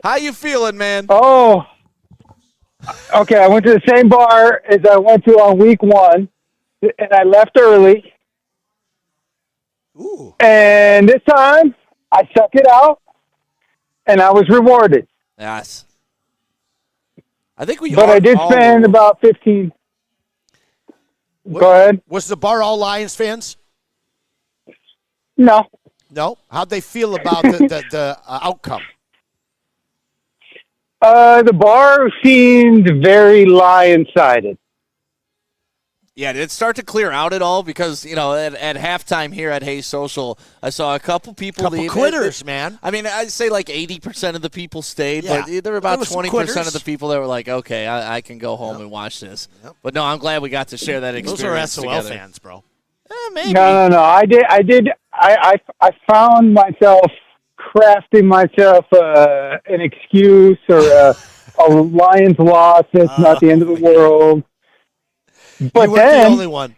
[SPEAKER 2] How you feeling, man?
[SPEAKER 6] Oh, okay. I went to the same bar as I went to on week 1, and I left early.
[SPEAKER 1] Ooh.
[SPEAKER 6] And this time, I stuck it out, and I was rewarded.
[SPEAKER 2] Yes. I think we
[SPEAKER 6] But
[SPEAKER 2] are
[SPEAKER 6] I did
[SPEAKER 2] all-
[SPEAKER 6] spend about 15. Go ahead.
[SPEAKER 1] Was the bar all Lions fans?
[SPEAKER 6] No.
[SPEAKER 1] No. How'd they feel about the outcome?
[SPEAKER 6] The bar seemed very lion-sided.
[SPEAKER 2] Yeah, did it start to clear out at all? Because, you know, at halftime here at Hayes Social, I saw a couple people
[SPEAKER 1] Couple
[SPEAKER 2] leave.
[SPEAKER 1] quitters, man.
[SPEAKER 2] I mean, I'd say like 80% of the people stayed,
[SPEAKER 1] Yeah.
[SPEAKER 2] but there were
[SPEAKER 1] There
[SPEAKER 2] about
[SPEAKER 1] was some
[SPEAKER 2] 20%
[SPEAKER 1] quitters.
[SPEAKER 2] of the people that were like, okay, I can go home and watch this. But no, I'm glad we got to share that
[SPEAKER 1] Those
[SPEAKER 2] experience
[SPEAKER 1] are SOL
[SPEAKER 2] together.
[SPEAKER 1] fans, bro.
[SPEAKER 2] Maybe.
[SPEAKER 6] No. I found myself crafting myself an excuse or a Lions loss. It's not the end of the world. But
[SPEAKER 1] You weren't
[SPEAKER 6] then
[SPEAKER 1] the only one.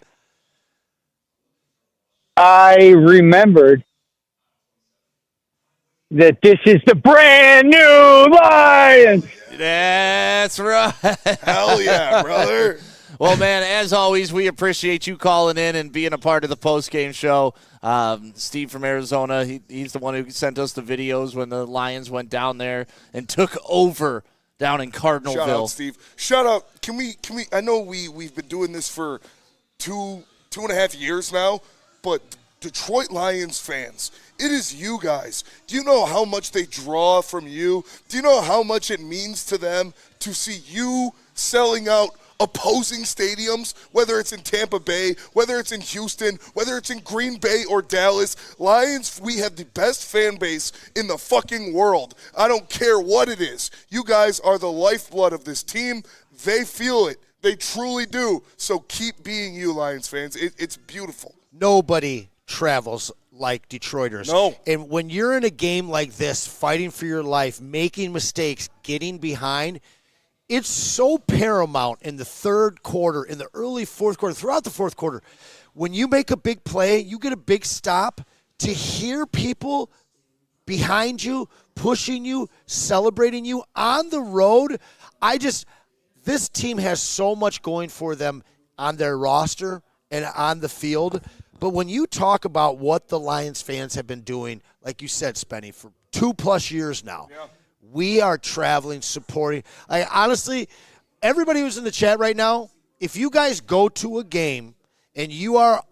[SPEAKER 6] I remembered that this is the brand new Lions.
[SPEAKER 2] That's right.
[SPEAKER 3] Hell yeah, brother.
[SPEAKER 2] Well, man, as always, we appreciate you calling in and being a part of the post-game show. Steve from Arizona, he's the one who sent us the videos when the Lions went down there and took over down in Cardinalville.
[SPEAKER 3] Shout out, Steve. Shout out. Can we? I know we've been doing this for two and a half years now, but Detroit Lions fans, it is you guys. Do you know how much they draw from you? Do you know how much it means to them to see you selling out opposing stadiums, whether it's in Tampa Bay, whether it's in Houston, whether it's in Green Bay or Dallas? Lions, we have the best fan base in the fucking world. I don't care what it is. You guys are the lifeblood of this team. They feel it. They truly do. So keep being you, Lions fans. It's beautiful.
[SPEAKER 1] Nobody travels like Detroiters.
[SPEAKER 3] No.
[SPEAKER 1] And when you're in a game like this, fighting for your life, making mistakes, getting behind, it's so paramount in the third quarter, in the early fourth quarter, throughout the fourth quarter. When you make a big play, you get a big stop, to hear people behind you, pushing you, celebrating you on the road. This team has so much going for them on their roster and on the field. But when you talk about what the Lions fans have been doing, like you said, Spenny, for 2+ years now, we are traveling, supporting. Honestly, everybody who's in the chat right now, if you guys go to a game and you are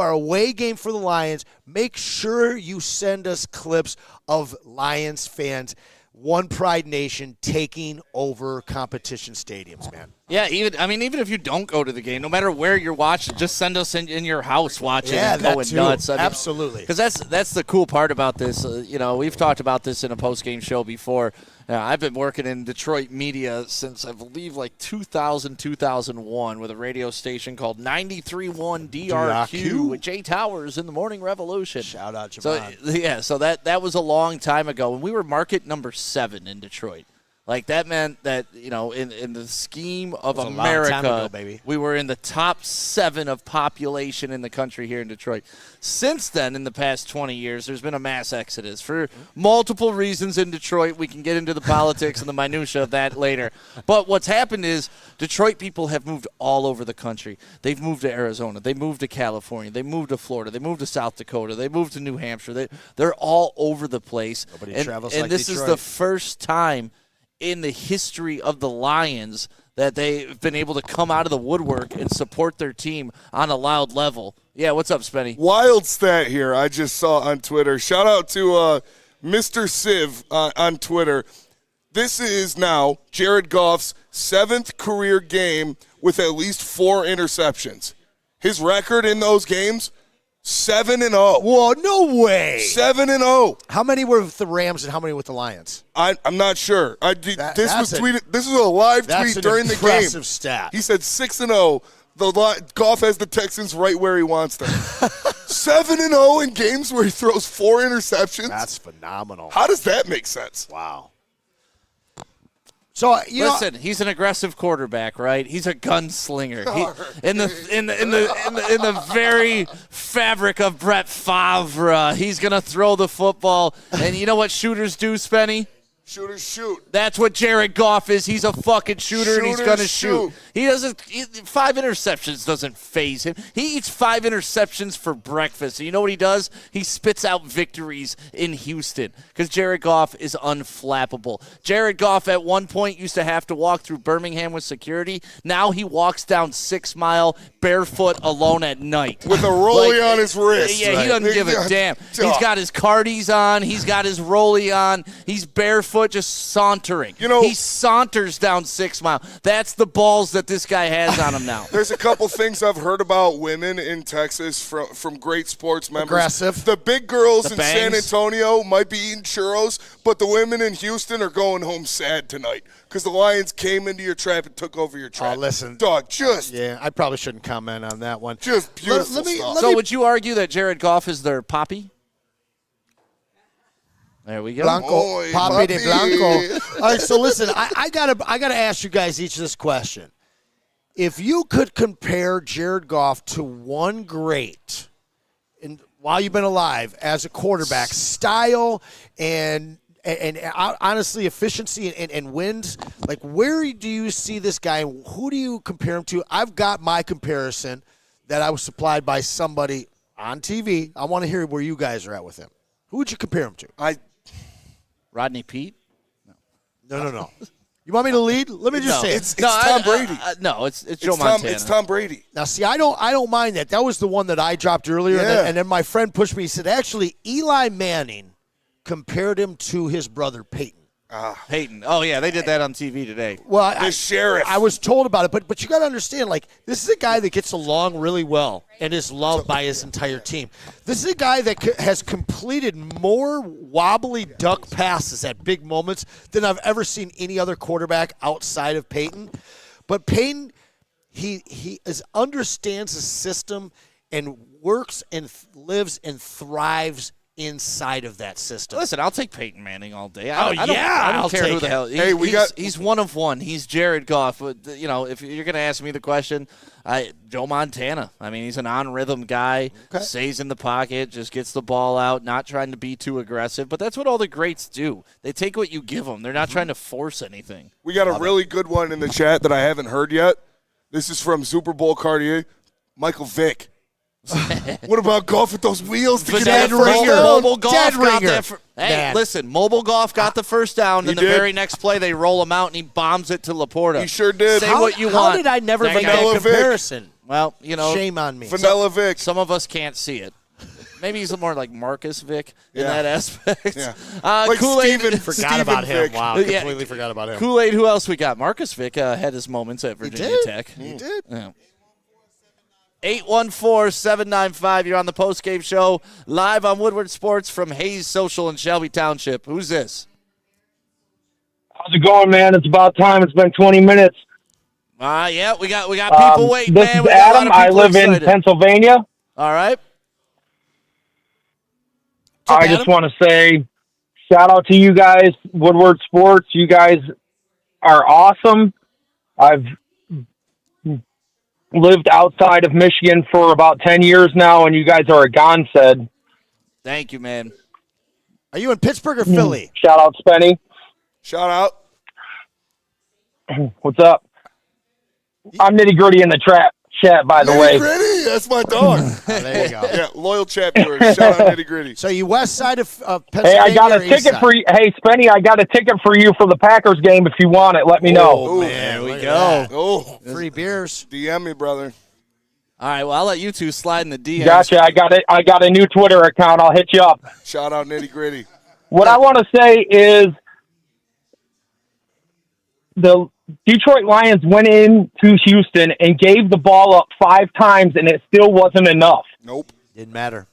[SPEAKER 1] away game for the Lions, make sure you send us clips of Lions fans, One Pride Nation taking over competition stadiums, man.
[SPEAKER 2] Yeah, even if you don't go to the game, no matter where you're watching, just send us in your house watching
[SPEAKER 1] Yeah,
[SPEAKER 2] and
[SPEAKER 1] that
[SPEAKER 2] going
[SPEAKER 1] too.
[SPEAKER 2] nuts.
[SPEAKER 1] Absolutely.
[SPEAKER 2] Because that's the cool part about this. We've talked about this in a post-game show before. I've been working in Detroit media since, I believe, like 2000, 2001 with a radio station called 93.1 DRQ with Jay Towers in the Morning Revolution.
[SPEAKER 1] Shout out, Javon.
[SPEAKER 2] So that was a long time ago. And we were market number 7 in Detroit. Like, that meant that, in the scheme of
[SPEAKER 1] That was a long
[SPEAKER 2] America,
[SPEAKER 1] time ago, baby.
[SPEAKER 2] we were in the top 7 of population in the country here in Detroit. Since then, in the past 20 years, there's been a mass exodus for multiple reasons in Detroit. We can get into the politics and the minutia of that later. But what's happened is Detroit people have moved all over the country. They've moved to Arizona. They moved to California. They moved to Florida. They moved to South Dakota. They moved to New Hampshire. They're all over the place.
[SPEAKER 1] Nobody travels
[SPEAKER 2] and
[SPEAKER 1] like
[SPEAKER 2] this
[SPEAKER 1] Detroit.
[SPEAKER 2] is the first time in the history of the Lions that they've been able to come out of the woodwork and support their team on a loud level. Yeah, what's up, Spenny?
[SPEAKER 3] Wild stat here I just saw on Twitter. Shout out to Mr. Civ on Twitter. This is now Jared Goff's 7th career game with at least 4 interceptions. His record in those games, 7-0.
[SPEAKER 1] Whoa, no way.
[SPEAKER 3] 7-0.
[SPEAKER 1] How many were with the Rams and how many with the Lions?
[SPEAKER 3] I'm not sure. This was a live
[SPEAKER 1] That's
[SPEAKER 3] tweet
[SPEAKER 1] an
[SPEAKER 3] during the game.
[SPEAKER 1] impressive stat.
[SPEAKER 3] He said 6-0. Goff has the Texans right where he wants them. 7-0 in games where he throws 4 interceptions.
[SPEAKER 1] That's phenomenal.
[SPEAKER 3] How does that make sense?
[SPEAKER 1] Wow. So
[SPEAKER 2] Listen, he's an aggressive quarterback, right? He's a gunslinger. In the very fabric of Brett Favre, he's gonna throw the football. And you know what shooters do, Spenny?
[SPEAKER 3] Shooters shoot.
[SPEAKER 2] That's what Jared Goff is. He's a fucking shooter, and he's going to
[SPEAKER 3] shoot.
[SPEAKER 2] shoot. He doesn't. 5 interceptions doesn't faze him. He eats 5 interceptions for breakfast. And you know what he does? He spits out victories in Houston because Jared Goff is unflappable. Jared Goff at one point used to have to walk through Birmingham with security. Now he walks down 6 Mile barefoot alone at night.
[SPEAKER 3] With a rollie on his wrist.
[SPEAKER 2] Yeah, he doesn't give a damn. He's got his cardies on. He's got his rollie on. He's barefoot, just sauntering. He saunters down 6 Mile. That's the balls that this guy has on him now.
[SPEAKER 3] There's a couple things I've heard about women in Texas from great sports members.
[SPEAKER 1] Aggressive.
[SPEAKER 3] The big girls
[SPEAKER 2] The
[SPEAKER 3] in San
[SPEAKER 2] bangs.
[SPEAKER 3] Antonio might be eating churros, but the women in Houston are going home sad tonight because the Lions came into your trap and took over your trap.
[SPEAKER 1] Oh, listen.
[SPEAKER 3] Dog, just
[SPEAKER 1] Yeah, I probably shouldn't comment on that one.
[SPEAKER 3] Just beautiful
[SPEAKER 1] Let me-
[SPEAKER 3] stuff.
[SPEAKER 1] let
[SPEAKER 2] So
[SPEAKER 1] me-
[SPEAKER 2] would you argue that Jared Goff is their poppy? There we go.
[SPEAKER 1] Blanco,
[SPEAKER 3] Oy,
[SPEAKER 1] Papi de
[SPEAKER 3] papi.
[SPEAKER 1] Blanco. All right, so listen, I gotta ask you guys each this question. If you could compare Jared Goff to one great, while you've been alive as a quarterback, style and honestly efficiency and wins, like where do you see this guy? Who do you compare him to? I've got my comparison that I was supplied by somebody on TV. I want to hear where you guys are at with him. Who would you compare him to?
[SPEAKER 2] Rodney Pete?
[SPEAKER 1] No. You want me to lead? Let me just say it.
[SPEAKER 3] It's Tom Brady.
[SPEAKER 2] No, it's Joe Montana.
[SPEAKER 3] It's Tom Brady.
[SPEAKER 1] Now, see, I don't mind that. That was the one that I dropped earlier,
[SPEAKER 3] Yeah.
[SPEAKER 1] and then my friend pushed me. He said, actually, Eli Manning compared him to his brother Peyton.
[SPEAKER 2] Peyton. Oh, yeah, they did that on TV today.
[SPEAKER 1] Well,
[SPEAKER 3] The sheriff.
[SPEAKER 1] I was told about it, but you got to understand, like, this is a guy that gets along really well and is loved by his entire team. This is a guy that has completed more wobbly duck passes at big moments than I've ever seen any other quarterback outside of Peyton. But Peyton, he understands the system and works and lives and thrives inside of that system.
[SPEAKER 2] Listen, I'll take Peyton Manning all day.
[SPEAKER 1] Oh,
[SPEAKER 2] I don't
[SPEAKER 1] I'll
[SPEAKER 2] care who
[SPEAKER 1] take
[SPEAKER 2] the
[SPEAKER 1] it.
[SPEAKER 2] hell.
[SPEAKER 3] Hey,
[SPEAKER 2] He's one of one. He's Jared Goff. But, if you're going to ask me the question, Joe Montana. I mean, he's an on-rhythm guy, stays in the pocket, just gets the ball out, not trying to be too aggressive. But that's what all the greats do. They take what you give them. They're not trying to force anything.
[SPEAKER 3] We got a really good one in the chat that I haven't heard yet. This is from Super Bowl Cartier, Michael Vick. What about golf with those wheels to get
[SPEAKER 1] Dead
[SPEAKER 3] out of the first
[SPEAKER 1] ringer.
[SPEAKER 3] down?
[SPEAKER 2] Mobile golf
[SPEAKER 1] Dead
[SPEAKER 2] got
[SPEAKER 1] ringer.
[SPEAKER 2] that. Hey,
[SPEAKER 1] Man.
[SPEAKER 2] listen, mobile golf got the first down, and the
[SPEAKER 3] did.
[SPEAKER 2] very next play they roll him out, and he bombs it to Laporta.
[SPEAKER 3] He sure did.
[SPEAKER 2] Say what you
[SPEAKER 1] How
[SPEAKER 2] want.
[SPEAKER 1] did I never
[SPEAKER 2] There
[SPEAKER 1] make
[SPEAKER 2] you go.
[SPEAKER 1] that
[SPEAKER 3] Vanilla Vic.
[SPEAKER 1] comparison?
[SPEAKER 2] Well,
[SPEAKER 1] Shame on me.
[SPEAKER 3] Vanilla Vic.
[SPEAKER 2] some of us can't see it. Maybe he's more like Marcus Vick in
[SPEAKER 3] Yeah.
[SPEAKER 2] that aspect.
[SPEAKER 3] Yeah.
[SPEAKER 2] Like
[SPEAKER 3] Kool-Aid.
[SPEAKER 1] Forgot
[SPEAKER 3] Steven
[SPEAKER 1] about him.
[SPEAKER 3] Vick.
[SPEAKER 1] Wow,
[SPEAKER 2] Yeah.
[SPEAKER 1] completely forgot about him.
[SPEAKER 2] Kool-Aid, who else we got? Marcus Vick had his moments at Virginia
[SPEAKER 1] did.
[SPEAKER 2] Tech.
[SPEAKER 1] He did.
[SPEAKER 2] Yeah. 814-795. You're on the postgame show live on Woodward Sports from Hayes Social in Shelby Township. Who's this?
[SPEAKER 6] How's it going, man? It's about time. It's been 20 minutes.
[SPEAKER 2] Yeah, we got people waiting,
[SPEAKER 6] This
[SPEAKER 2] man.
[SPEAKER 6] is
[SPEAKER 2] We got a lot
[SPEAKER 6] Adam.
[SPEAKER 2] of
[SPEAKER 6] I
[SPEAKER 2] people
[SPEAKER 6] live
[SPEAKER 2] excited.
[SPEAKER 6] in Pennsylvania.
[SPEAKER 2] All right.
[SPEAKER 6] I just want to say shout out to you guys, Woodward Sports. You guys are awesome. I've lived outside of Michigan for about 10 years now, and you guys are a godsend.
[SPEAKER 2] Thank you, man.
[SPEAKER 1] Are you in Pittsburgh or Philly?
[SPEAKER 6] Shout out, Spenny.
[SPEAKER 3] Shout out.
[SPEAKER 6] What's up? I'm nitty gritty in the chat, by the way.
[SPEAKER 3] Gritty. me. That's my dog.
[SPEAKER 1] There you go.
[SPEAKER 3] Yeah, loyal chat viewers. Shout out Nitty Gritty.
[SPEAKER 1] So you west side of
[SPEAKER 7] Hey,
[SPEAKER 1] Pennsylvania?
[SPEAKER 7] I got a
[SPEAKER 1] or east
[SPEAKER 7] ticket
[SPEAKER 1] side?
[SPEAKER 7] for you. Hey, Spenny, I got a ticket for you for the Packers game. If you want it, let me know.
[SPEAKER 1] Oh, man,
[SPEAKER 2] we
[SPEAKER 1] look at
[SPEAKER 2] go.
[SPEAKER 1] that.
[SPEAKER 3] Oh,
[SPEAKER 1] Free beers.
[SPEAKER 3] DM me, brother.
[SPEAKER 2] All right, well, I'll let you two slide in the DMs.
[SPEAKER 7] Gotcha. I got it. I got a new Twitter account. I'll hit you up.
[SPEAKER 3] Shout out Nitty Gritty.
[SPEAKER 7] What I want to say is the Detroit Lions went into Houston and gave the ball up 5 times, and it still wasn't enough.
[SPEAKER 3] Nope.
[SPEAKER 1] Didn't matter.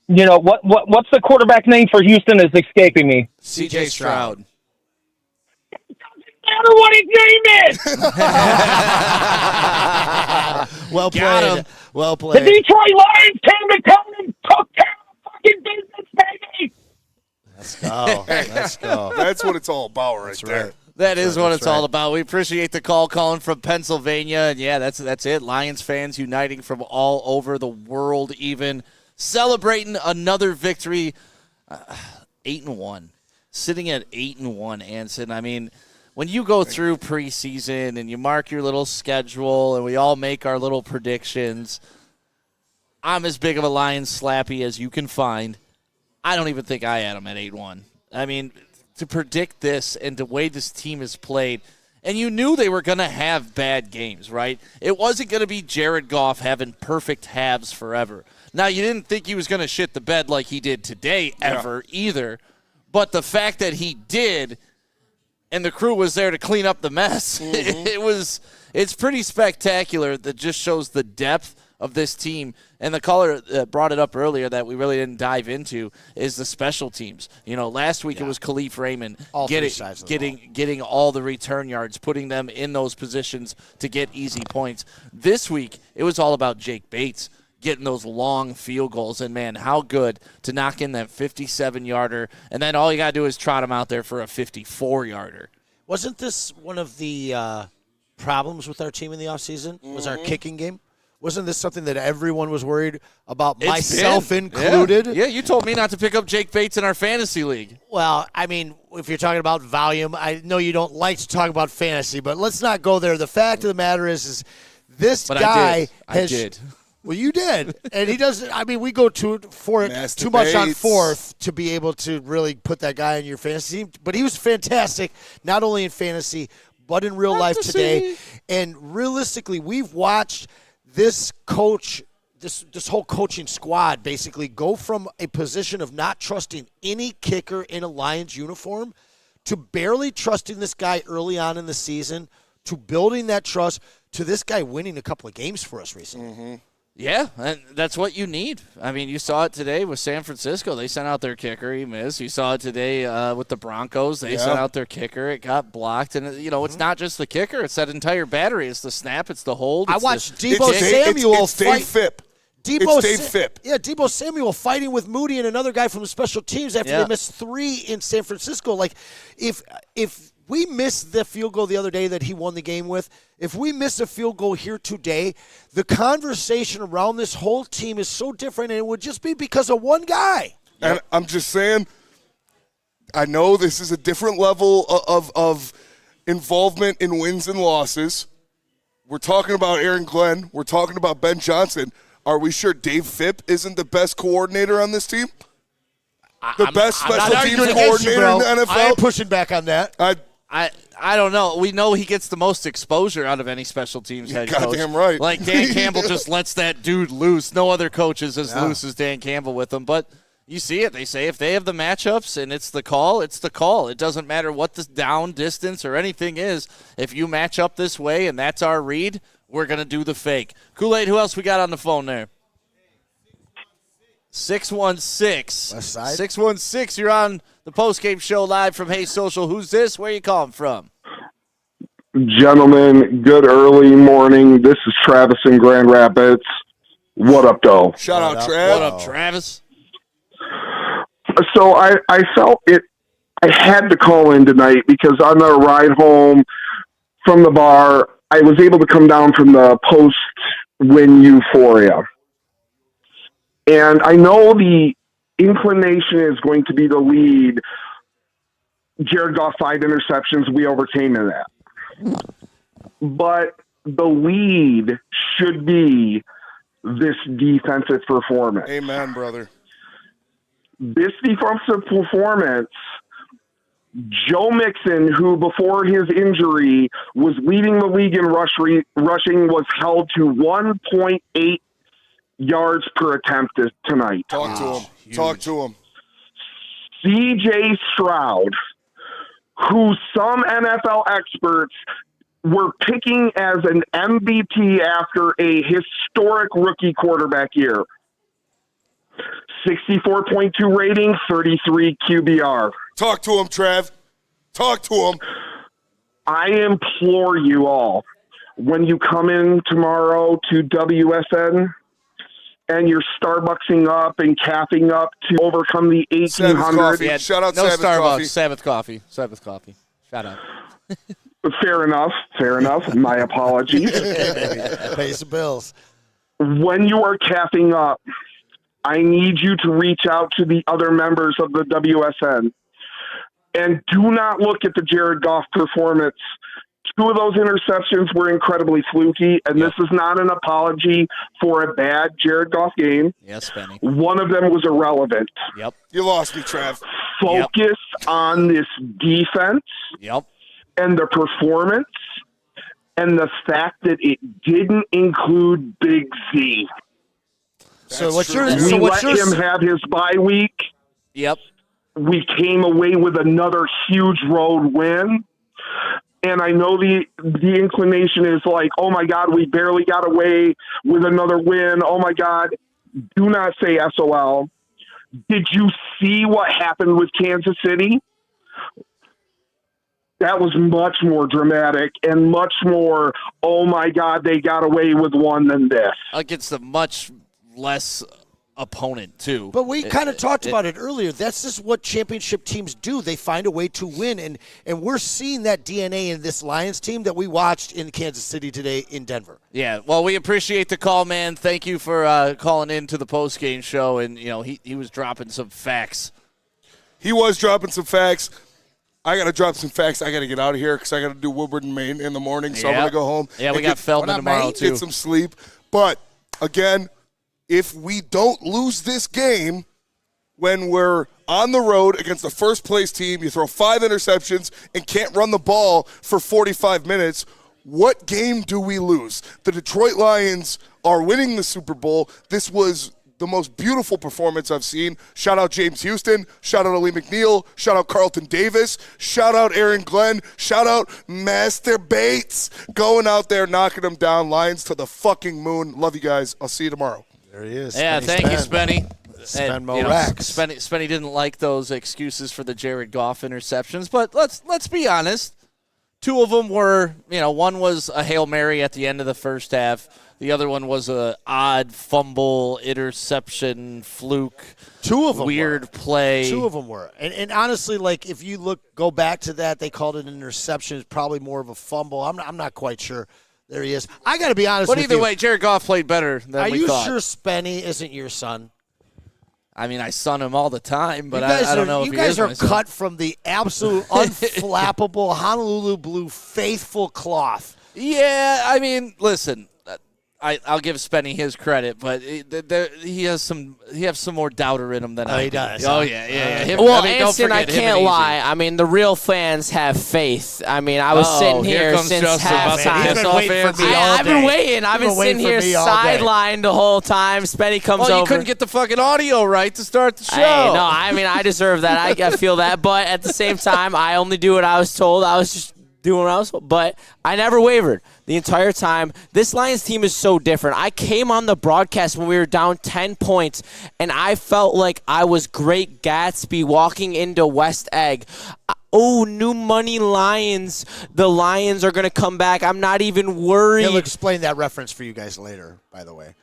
[SPEAKER 7] You know, what's the quarterback name for Houston is escaping me.
[SPEAKER 2] CJ Stroud.
[SPEAKER 7] I don't know what his name is.
[SPEAKER 1] Well
[SPEAKER 2] Got
[SPEAKER 1] played.
[SPEAKER 2] him.
[SPEAKER 1] Well
[SPEAKER 7] The
[SPEAKER 1] played.
[SPEAKER 7] Detroit Lions came to town and took care of fucking business, baby.
[SPEAKER 1] Let's go. Let's go.
[SPEAKER 3] That's what it's all about right there.
[SPEAKER 1] right.
[SPEAKER 2] That is what
[SPEAKER 1] That's
[SPEAKER 2] it's all
[SPEAKER 1] right.
[SPEAKER 2] about. We appreciate the call calling from Pennsylvania. And, yeah, that's it. Lions fans uniting from all over the world even. Celebrating another victory. 8-1. Sitting at 8-1, Anson. I mean, when you go through preseason and you mark your little schedule and we all make our little predictions, I'm as big of a Lions slappy as you can find. I don't even think I had them at 8-1. I mean, to predict this and the way this team has played, and you knew they were going to have bad games, right? It wasn't going to be Jared Goff having perfect halves forever. Now, you didn't think he was going to shit the bed like he did today ever either, but the fact that he did and the crew was there to clean up the mess, it's pretty spectacular. That just shows the depth of this team. And the caller brought it up earlier that we really didn't dive into is the special teams. You know, last week it was Khalif Raymond
[SPEAKER 1] All three sides of the ball.
[SPEAKER 2] getting all the return yards, putting them in those positions to get easy points. This week it was all about Jake Bates getting those long field goals. And, man, how good to knock in that 57-yarder. And then all you got to do is trot him out there for a 54-yarder.
[SPEAKER 1] Wasn't this one of the problems with our team in the offseason? Was our kicking game? Wasn't this something that everyone was worried about, myself included?
[SPEAKER 2] Yeah, you told me not to pick up Jake Bates in our fantasy league.
[SPEAKER 1] Well, I mean, if you're talking about volume, I know you don't like to talk about fantasy, but let's not go there. The fact of the matter is this
[SPEAKER 2] But
[SPEAKER 1] guy
[SPEAKER 2] I
[SPEAKER 1] has.
[SPEAKER 2] did.
[SPEAKER 1] Well, you did, and he doesn't. I mean, we go for it
[SPEAKER 3] Master
[SPEAKER 1] too much on
[SPEAKER 3] Bates.
[SPEAKER 1] fourth to be able to really put that guy in your fantasy team. But he was fantastic, not only in fantasy but in real life today. And realistically, we've watched this coach, this whole coaching squad, basically go from a position of not trusting any kicker in a Lions uniform to barely trusting this guy early on in the season, to building that trust, to this guy winning a couple of games for us recently.
[SPEAKER 2] Yeah, and that's what you need. I mean, you saw it today with San Francisco. They sent out their kicker. He missed. You saw it today with the Broncos. They sent out their kicker. It got blocked. And, you know, it's not just the kicker. It's that entire battery. It's the snap. It's the hold.
[SPEAKER 1] I
[SPEAKER 2] It's
[SPEAKER 1] watched
[SPEAKER 2] the,
[SPEAKER 1] Debo Samuel
[SPEAKER 3] It's Dave Phipp.
[SPEAKER 1] Debo
[SPEAKER 3] It's Dave Phipp.
[SPEAKER 1] Yeah, Debo Samuel fighting with Moody and another guy from the special teams after
[SPEAKER 2] Yeah.
[SPEAKER 1] they missed 3 in San Francisco. Like, if we missed the field goal the other day that he won the game with, if we miss a field goal here today, the conversation around this whole team is so different, and it would just be because of one guy.
[SPEAKER 3] And I'm just saying, I know this is a different level of involvement in wins and losses. We're talking about Aaron Glenn. We're talking about Ben Johnson. Are we sure Dave Phipp isn't the best coordinator on this team? The best
[SPEAKER 1] I'm not
[SPEAKER 3] special
[SPEAKER 1] arguing
[SPEAKER 3] teams
[SPEAKER 1] against you,
[SPEAKER 3] coordinator
[SPEAKER 1] bro.
[SPEAKER 3] in the
[SPEAKER 1] I am
[SPEAKER 3] NFL?
[SPEAKER 1] pushing back on that.
[SPEAKER 2] I don't know. We know he gets the most exposure out of any special teams head coach.
[SPEAKER 3] Goddamn right.
[SPEAKER 2] Like Dan Campbell just lets that dude loose. No other coach is as loose as Dan Campbell with him. But you see it. They say if they have the matchups and it's the call, it's the call. It doesn't matter what the down distance or anything is. If you match up this way and that's our read, we're going to do the fake. Kool-Aid, who else we got on the phone there? 616.
[SPEAKER 1] West side.
[SPEAKER 2] 616, you're on the postgame show live from Hey Social. Who's this? Where are you calling from?
[SPEAKER 4] Gentlemen, good early morning. This is Travis in Grand Rapids. What up, though?
[SPEAKER 3] Shout out,
[SPEAKER 2] What
[SPEAKER 3] Trav.
[SPEAKER 2] up, Travis?
[SPEAKER 4] So I felt it. I had to call in tonight because on the ride home from the bar, I was able to come down from the post-win euphoria. And I know the inclination is going to be to lead Jared Goff 5 interceptions. We overcame in that. But
[SPEAKER 8] the lead should be this defensive performance.
[SPEAKER 3] Amen, brother.
[SPEAKER 8] This defensive performance, Joe Mixon, who before his injury was leading the league in rushing, was held to 1.8 yards per attempt tonight.
[SPEAKER 3] Talk to him. Huge. Talk to him.
[SPEAKER 8] C.J. Stroud, who some NFL experts were picking as an MVP after a historic rookie quarterback year. 64.2 rating, 33 QBR.
[SPEAKER 3] Talk to him, Trev. Talk to him.
[SPEAKER 8] I implore you all, when you come in tomorrow to WSN and you're Starbucksing up and capping up to overcome the 1800.
[SPEAKER 3] Yeah, shout out
[SPEAKER 2] no
[SPEAKER 3] Sabbath
[SPEAKER 2] Starbucks,
[SPEAKER 3] Coffee.
[SPEAKER 2] Sabbath Coffee. Shout out.
[SPEAKER 8] Fair enough. My apologies.
[SPEAKER 1] Pay some bills.
[SPEAKER 8] When you are capping up, I need you to reach out to the other members of the WSN. And do not look at the Jared Goff performance. 2 of those interceptions were incredibly fluky, and this is not an apology for a bad Jared Goff game.
[SPEAKER 2] Yes, Benny.
[SPEAKER 8] One of them was irrelevant.
[SPEAKER 2] Yep.
[SPEAKER 3] You lost me, Trev.
[SPEAKER 8] Focus on this defense and the performance and the fact that it didn't include Big Z.
[SPEAKER 1] So what's
[SPEAKER 8] we let him have his bye week.
[SPEAKER 2] Yep.
[SPEAKER 8] We came away with another huge road win. And I know the inclination is like, oh, my God, we barely got away with another win. Oh, my God. Do not say SOL. Did you see what happened with Kansas City? That was much more dramatic and much more, oh, my God, they got away with one than this.
[SPEAKER 2] Against a much less opponent, too.
[SPEAKER 1] But we kind of talked about it earlier. That's just what championship teams do. They find a way to win, and we're seeing that DNA in this Lions team that we watched in Kansas City today in Denver.
[SPEAKER 2] Yeah, well, we appreciate the call, man. Thank you for calling in to the post-game show, and, he was dropping some facts.
[SPEAKER 3] He was dropping some facts. I got to drop some facts. I got to get out of here because I got to do Woodward and Maine in the morning, so I'm going to go home.
[SPEAKER 2] Yeah, we got Feldman tomorrow, too.
[SPEAKER 3] Get some sleep. But, again, if we don't lose this game when we're on the road against the first-place team, you throw 5 interceptions and can't run the ball for 45 minutes, what game do we lose? The Detroit Lions are winning the Super Bowl. This was the most beautiful performance I've seen. Shout out James Houston. Shout out Ali McNeil. Shout out Carlton Davis. Shout out Aaron Glenn. Shout out Master Bates. Going out there, knocking them down. Lions to the fucking moon. Love you guys. I'll see you tomorrow.
[SPEAKER 1] There he is.
[SPEAKER 2] Yeah, thank you, Spenny.
[SPEAKER 1] Spenny
[SPEAKER 2] didn't like those excuses for the Jared Goff interceptions, but let's be honest. 2 of them were, one was a Hail Mary at the end of the first half. The other one was a odd fumble, interception, fluke.
[SPEAKER 1] 2 of them
[SPEAKER 2] weird play.
[SPEAKER 1] 2 of them were. And honestly, like if you go back to that, they called it an interception. It's probably more of a fumble. I'm not quite sure. There he is. I got to be honest with you.
[SPEAKER 2] But either way, Jared Goff played better than we thought.
[SPEAKER 1] Are you sure Spenny isn't your son?
[SPEAKER 2] I mean, I son him all the time, but I don't know if he is.
[SPEAKER 1] You guys are cut from the absolute unflappable Honolulu Blue faithful cloth.
[SPEAKER 2] Yeah, I mean, listen. I'll give Spenny his credit, but he has some more doubter in him than I
[SPEAKER 1] he
[SPEAKER 2] do.
[SPEAKER 1] does.
[SPEAKER 2] Oh yeah.
[SPEAKER 9] Well, Anston, I can't lie. I mean, the real fans have faith. I mean, I was sitting here since halftime. I've been waiting. I've been sitting here sidelined the whole time. Spenny comes over.
[SPEAKER 2] You couldn't get the fucking audio right to start the show.
[SPEAKER 9] I mean, I deserve that. I feel that, but at the same time, I only do what I was told. I was just doing what I was told, but I never wavered the entire time. This Lions team is so different. I came on the broadcast when we were down 10 points, and I felt like I was Great Gatsby walking into West Egg. Oh, new money Lions. The Lions are going to come back. I'm not even worried.
[SPEAKER 1] He'll explain that reference for you guys later, by the way.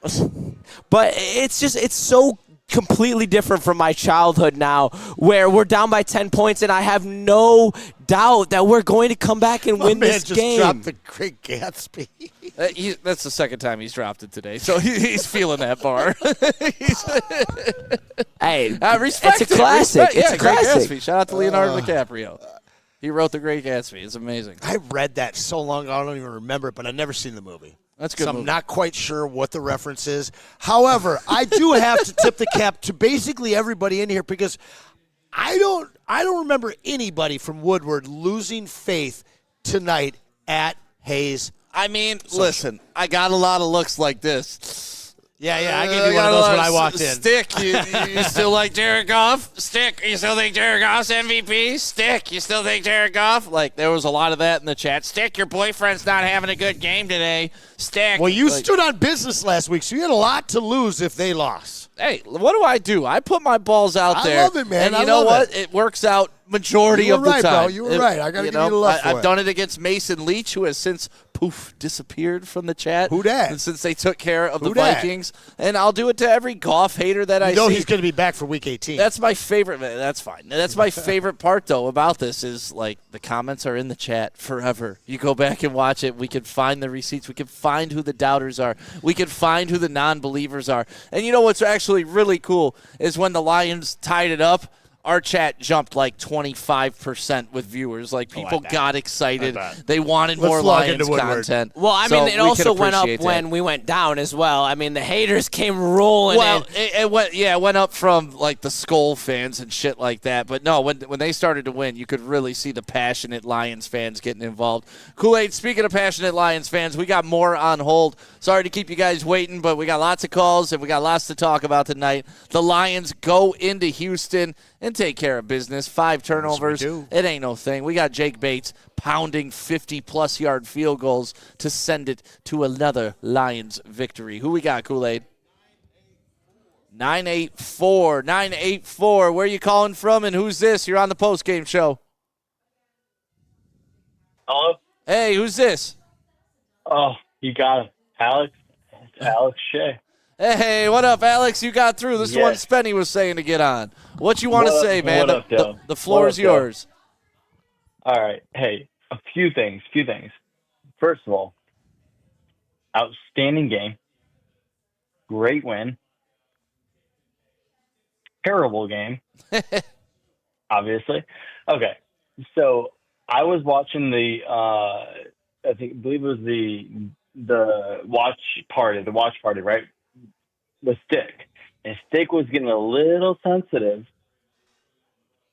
[SPEAKER 9] But it's so completely different from my childhood now, where we're down by 10 points, and I have no doubt that we're going to come back and win this game.
[SPEAKER 1] Dropped the Great Gatsby.
[SPEAKER 2] That's the second time he's dropped it today, so he's feeling that bar.
[SPEAKER 9] Hey,
[SPEAKER 2] respect
[SPEAKER 9] it's a classic. It's a
[SPEAKER 2] Great
[SPEAKER 9] classic.
[SPEAKER 2] Gatsby. Shout out to Leonardo DiCaprio. He wrote The Great Gatsby. It's amazing.
[SPEAKER 1] I read that so long ago, I don't even remember it, but I've never seen the movie.
[SPEAKER 2] That's a good
[SPEAKER 1] So
[SPEAKER 2] movie.
[SPEAKER 1] I'm not quite sure what the reference is. However, I do have to tip the cap to basically everybody in here because I don't remember anybody from Woodward losing faith tonight at Hayes.
[SPEAKER 2] I mean, listen, I got a lot of looks like this.
[SPEAKER 1] Yeah, I gave you one of those when I walked in.
[SPEAKER 2] Stick, you still like Jared Goff? Stick, you still think Jared Goff's MVP? Stick, you still think Jared Goff? Like, there was a lot of that in the chat. Stick, your boyfriend's not having a good game today. Stick.
[SPEAKER 1] Well, you stood on business last week, so you had a lot to lose if they lost.
[SPEAKER 2] Hey, what do? I put my balls out there.
[SPEAKER 1] I love it, man.
[SPEAKER 2] And you know what? It works out majority of the time.
[SPEAKER 1] Bro. You were right. I got to give you the love for
[SPEAKER 2] I've done it against Mason Leach, who has since disappeared from the chat.
[SPEAKER 1] Who dat?
[SPEAKER 2] And since they took care of the Vikings, and I'll do it to every Goff hater that I see.
[SPEAKER 1] You know he's going to be back for Week 18.
[SPEAKER 2] That's my favorite. That's fine. That's my favorite part, though, about this is, like, the comments are in the chat forever. You go back and watch it. We can find the receipts. We can find who the doubters are. We can find who the non-believers are. And you know what's actually really cool is when the Lions tied it up, our chat jumped like 25% with viewers. Like, people got excited. They wanted more Lions content.
[SPEAKER 9] Well, I mean, it also went up when we went down as well. I mean, the haters came rolling in.
[SPEAKER 2] It went up from, like, the Skull fans and shit like that. But, no, when they started to win, you could really see the passionate Lions fans getting involved. Kool-Aid, speaking of passionate Lions fans, we got more on hold. Sorry to keep you guys waiting, but we got lots of calls and we got lots to talk about tonight. The Lions go into Houston and take care of business. 5 turnovers.
[SPEAKER 1] Yes, we do.
[SPEAKER 2] It ain't no thing. We got Jake Bates pounding 50-plus yard field goals to send it to another Lions victory. Who we got, Kool-Aid? 984. Where you calling from and who's this? You're on the post-game show.
[SPEAKER 10] Hello?
[SPEAKER 2] Hey, who's this?
[SPEAKER 10] Oh, you got him. Alex? It's Alex Shea.
[SPEAKER 2] Hey, what up, Alex? You got through. This is one Spenny was saying to get on. What you want to say, man? The floor is yours.
[SPEAKER 10] All right. Hey, a few things. First of all, outstanding game. Great win. Terrible game. Obviously. Okay. So I was watching I believe it was the watch party, right? With Stick. And Stick was getting a little sensitive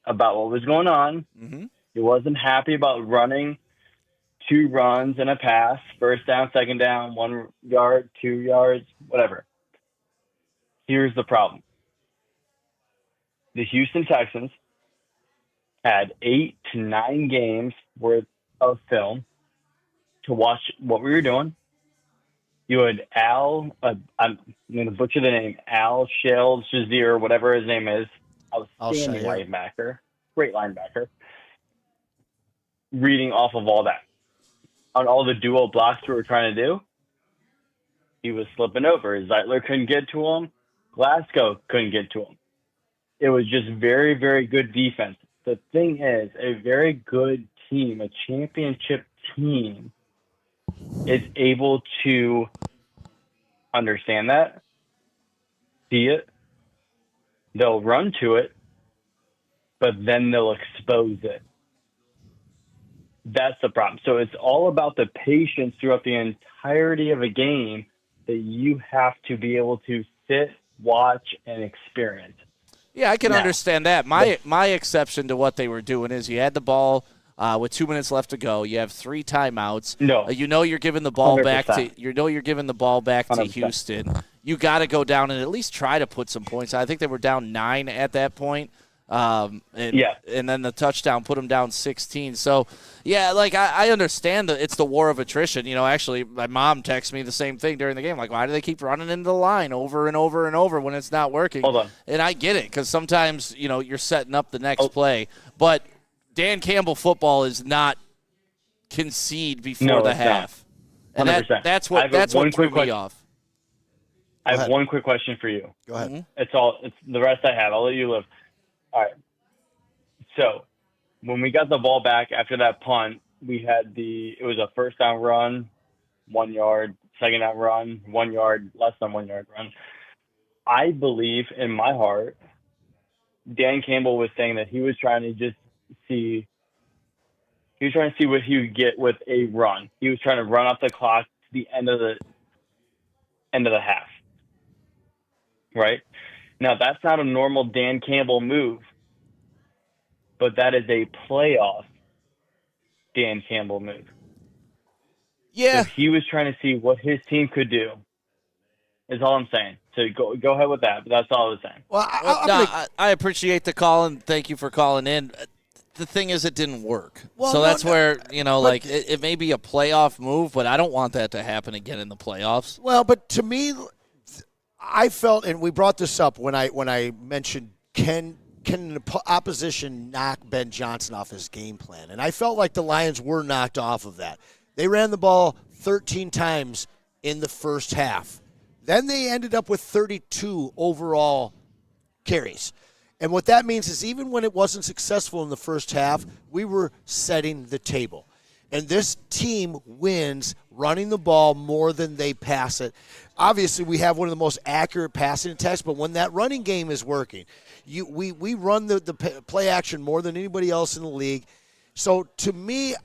[SPEAKER 10] about what was going on.
[SPEAKER 2] Mm-hmm.
[SPEAKER 10] He wasn't happy about running 2 runs and a pass, first down, second down, 1 yard, 2 yards, whatever. Here's the problem. The Houston Texans had 8 to 9 games worth of film to watch what we were doing. You had Al, I'm going to butcher the name, Al Shell Shazier, whatever his name is, outstanding linebacker, great linebacker, reading off of all that. On all the dual blocks we were trying to do, he was slipping over. Zeitler couldn't get to him. Glasgow couldn't get to him. It was just very, very good defense. The thing is, a very good team, a championship team, is able to understand that, see it, they'll run to it, but then they'll expose it. That's the problem. So it's all about the patience throughout the entirety of a game that you have to be able to sit, watch, and experience.
[SPEAKER 2] Yeah, I can understand that. My exception to what they were doing is you had the ball with 2 minutes left to go. You have 3 timeouts.
[SPEAKER 10] No,
[SPEAKER 2] you're giving the ball
[SPEAKER 10] 100%.
[SPEAKER 2] back to you're giving the ball back to
[SPEAKER 10] 100%.
[SPEAKER 2] Houston. You got to go down and at least try to put some points. I think they were down 9 at that point. And then the touchdown put them down 16. So, yeah, like I understand that it's the war of attrition. You know, actually, my mom texted me the same thing during the game. Like, why do they keep running into the line over and over and over when it's not working?
[SPEAKER 10] Hold on.
[SPEAKER 2] And I get it because sometimes, you're setting up the next play. But Dan Campbell football is not concede before the half.
[SPEAKER 10] Not. 100%.
[SPEAKER 2] And that's what threw me off.
[SPEAKER 10] I have one quick question for you.
[SPEAKER 1] Go ahead.
[SPEAKER 2] Mm-hmm.
[SPEAKER 10] It's the rest I have. I'll let you live. All right. So when we got the ball back after that punt, it was a first down run, 1 yard, second down run, 1 yard, less than 1 yard run. I believe in my heart, Dan Campbell was saying that he was trying to just see He was trying to see what he would get with a run. He was trying to run off the clock to the end of the half. Right? Now, that's not a normal Dan Campbell move, but that is a playoff Dan Campbell move.
[SPEAKER 2] Yeah.
[SPEAKER 10] So he was trying to see what his team could do, is all I'm saying. So go ahead with that, but that's all I was saying.
[SPEAKER 1] Well,
[SPEAKER 2] I appreciate the call, and thank you for calling in. The thing is, it didn't work.
[SPEAKER 1] Well,
[SPEAKER 2] so
[SPEAKER 1] no,
[SPEAKER 2] that's
[SPEAKER 1] no,
[SPEAKER 2] where,
[SPEAKER 1] but-
[SPEAKER 2] it may be a playoff move, but I don't want that to happen again in the playoffs.
[SPEAKER 1] Well, but to me, I felt, and we brought this up when I mentioned can the opposition knock Ben Johnson off his game plan? And I felt like the Lions were knocked off of that. They ran the ball 13 times in the first half. Then they ended up with 32 overall carries. And what that means is even when it wasn't successful in the first half, we were setting the table. And this team wins running the ball more than they pass it. Obviously, we have one of the most accurate passing attacks, but when that running game is working, we run the play action more than anybody else in the league. So to me,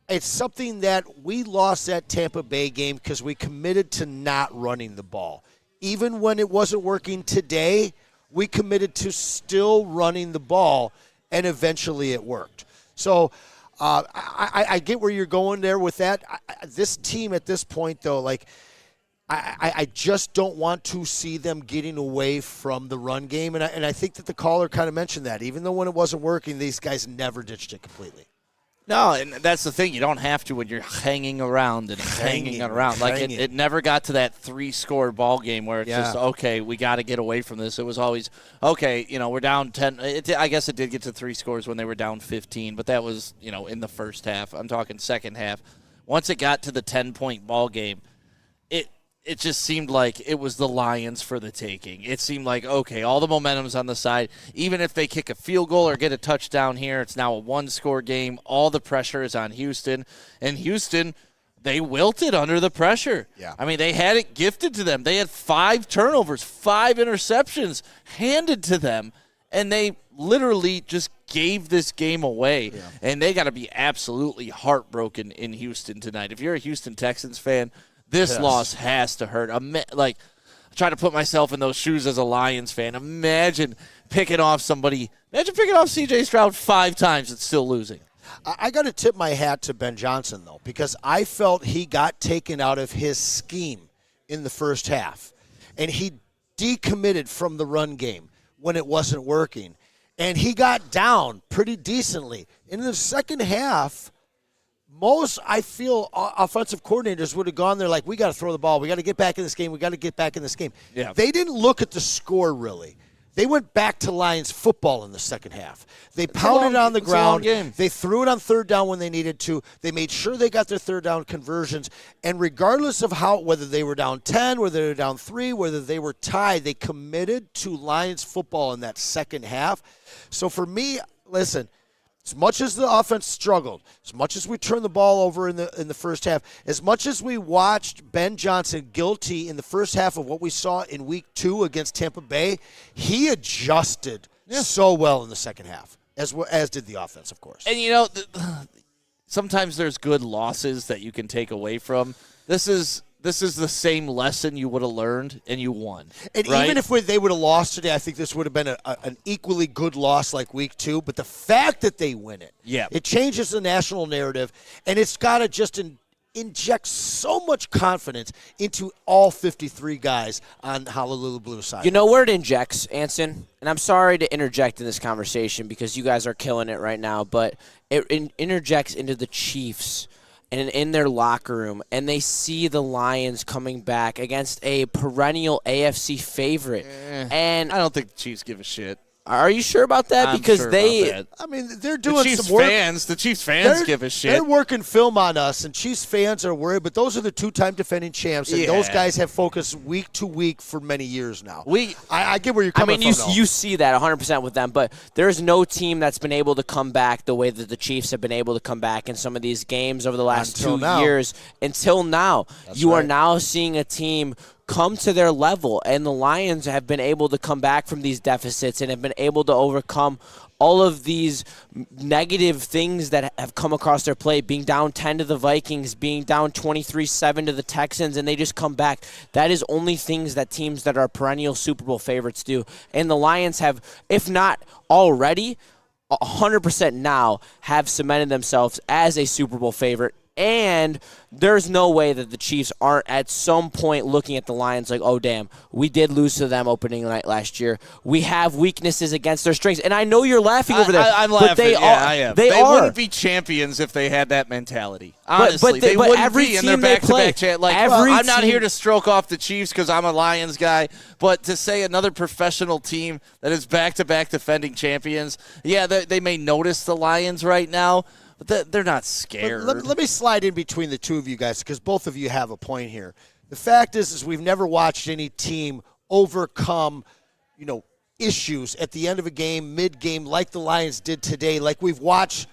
[SPEAKER 1] it's something that we lost that Tampa Bay game because we committed to not running the ball. Even when it wasn't working today, we committed to still running the ball, and eventually it worked. So I get where you're going there with that. This team at this point, though, like I just don't want to see them getting away from the run game, and I think that the caller kind of mentioned that. Even though when it wasn't working, these guys never ditched it completely.
[SPEAKER 2] No, and that's the thing. You don't have to when you're hanging around and hanging around. Like, it never got to that 3-score ball game where it's just, okay, we got to get away from this. It was always, okay, we're down 10. I guess it did get to 3 scores when they were down 15, but that was, in the first half. I'm talking second half. Once it got to the 10-point ball game, it just seemed like it was the Lions for the taking. It seemed like, okay, all the momentum's on the side. Even if they kick a field goal or get a touchdown here, it's now a 1-score game. All the pressure is on Houston. And Houston, they wilted under the pressure.
[SPEAKER 1] Yeah.
[SPEAKER 2] I mean, they had it gifted to them. They had 5 turnovers, 5 interceptions handed to them, and they literally just gave this game away.
[SPEAKER 1] Yeah.
[SPEAKER 2] And they got to be absolutely heartbroken in Houston tonight. If you're a Houston Texans fan, this loss has to hurt. Like, try to put myself in those shoes as a Lions fan. Imagine picking off somebody. Imagine picking off C.J. Stroud 5 times and still losing.
[SPEAKER 1] I got to tip my hat to Ben Johnson, though, because I felt he got taken out of his scheme in the first half. And he decommitted from the run game when it wasn't working. And he got down pretty decently. In the second half, most, I feel, offensive coordinators would have gone there like, we got to throw the ball. We got to get back in this game. We got to get back in this game.
[SPEAKER 2] Yeah.
[SPEAKER 1] They didn't look at the score, really. They went back to Lions football in the second half. They pounded it on the ground. They threw it on third down when they needed to. They made sure they got their third down conversions. And regardless of whether they were down 10, whether they were down 3, whether they were tied, they committed to Lions football in that second half. So for me, listen, as much as the offense struggled, as much as we turned the ball over in the first half, as much as we watched Ben Johnson guilty in the first half of what we saw in Week 2 against Tampa Bay, he adjusted so well in the second half, as did the offense, of course.
[SPEAKER 2] And, sometimes there's good losses that you can take away from. This is the same lesson you would have learned, and you won.
[SPEAKER 1] And
[SPEAKER 2] right?
[SPEAKER 1] even if they would have lost today, I think this would have been an equally good loss like Week 2. But the fact that they win it, it changes the national narrative, and it's got to just inject so much confidence into all 53 guys on Honolulu Blue side.
[SPEAKER 9] You know where it injects, Anson? And I'm sorry to interject in this conversation because you guys are killing it right now, but it interjects into the Chiefs and in their locker room, and they see the Lions coming back against a perennial AFC favorite. And
[SPEAKER 2] I don't think the Chiefs give a shit.
[SPEAKER 9] Are you sure about that?
[SPEAKER 2] I'm
[SPEAKER 9] because
[SPEAKER 2] sure
[SPEAKER 9] they,
[SPEAKER 2] about that.
[SPEAKER 1] I mean, they're doing
[SPEAKER 2] Chiefs
[SPEAKER 1] some work.
[SPEAKER 2] The Chiefs fans give a shit.
[SPEAKER 1] They're working film on us, and Chiefs fans are worried, but those are the 2-time defending champs, and those guys have focused week to week for many years now. I get where you're coming from.
[SPEAKER 9] You see that 100% with them, but there's no team that's been able to come back the way that the Chiefs have been able to come back in some of these games over the last 2 years until now. You are now seeing a team come to their level. And the Lions have been able to come back from these deficits and have been able to overcome all of these negative things that have come across their plate, being down 10 to the Vikings, being down 23-7 to the Texans, and they just come back. That is only things that teams that are perennial Super Bowl favorites do. And the Lions have, if not already, 100% now have cemented themselves as a Super Bowl favorite. And there's no way that the Chiefs aren't at some point looking at the Lions like, oh, damn, we did lose to them opening night last year. We have weaknesses against their strengths. And I know you're laughing over there.
[SPEAKER 2] I'm laughing.
[SPEAKER 9] But
[SPEAKER 2] I am. They
[SPEAKER 9] are.
[SPEAKER 2] wouldn't be champions if they had that mentality. Honestly,
[SPEAKER 9] but
[SPEAKER 2] they wouldn't
[SPEAKER 9] every
[SPEAKER 2] be in
[SPEAKER 9] team
[SPEAKER 2] their
[SPEAKER 9] they play.
[SPEAKER 2] back-to-back Like, I'm not here to stroke off the Chiefs because I'm a Lions guy, but to say another professional team that is back-to-back defending champions, yeah, they may notice the Lions right now, but they're not scared.
[SPEAKER 1] Let me slide in between the two of you guys because both of you have a point here. The fact is we've never watched any team overcome, issues at the end of a game, mid-game, like the Lions did today, like we've watched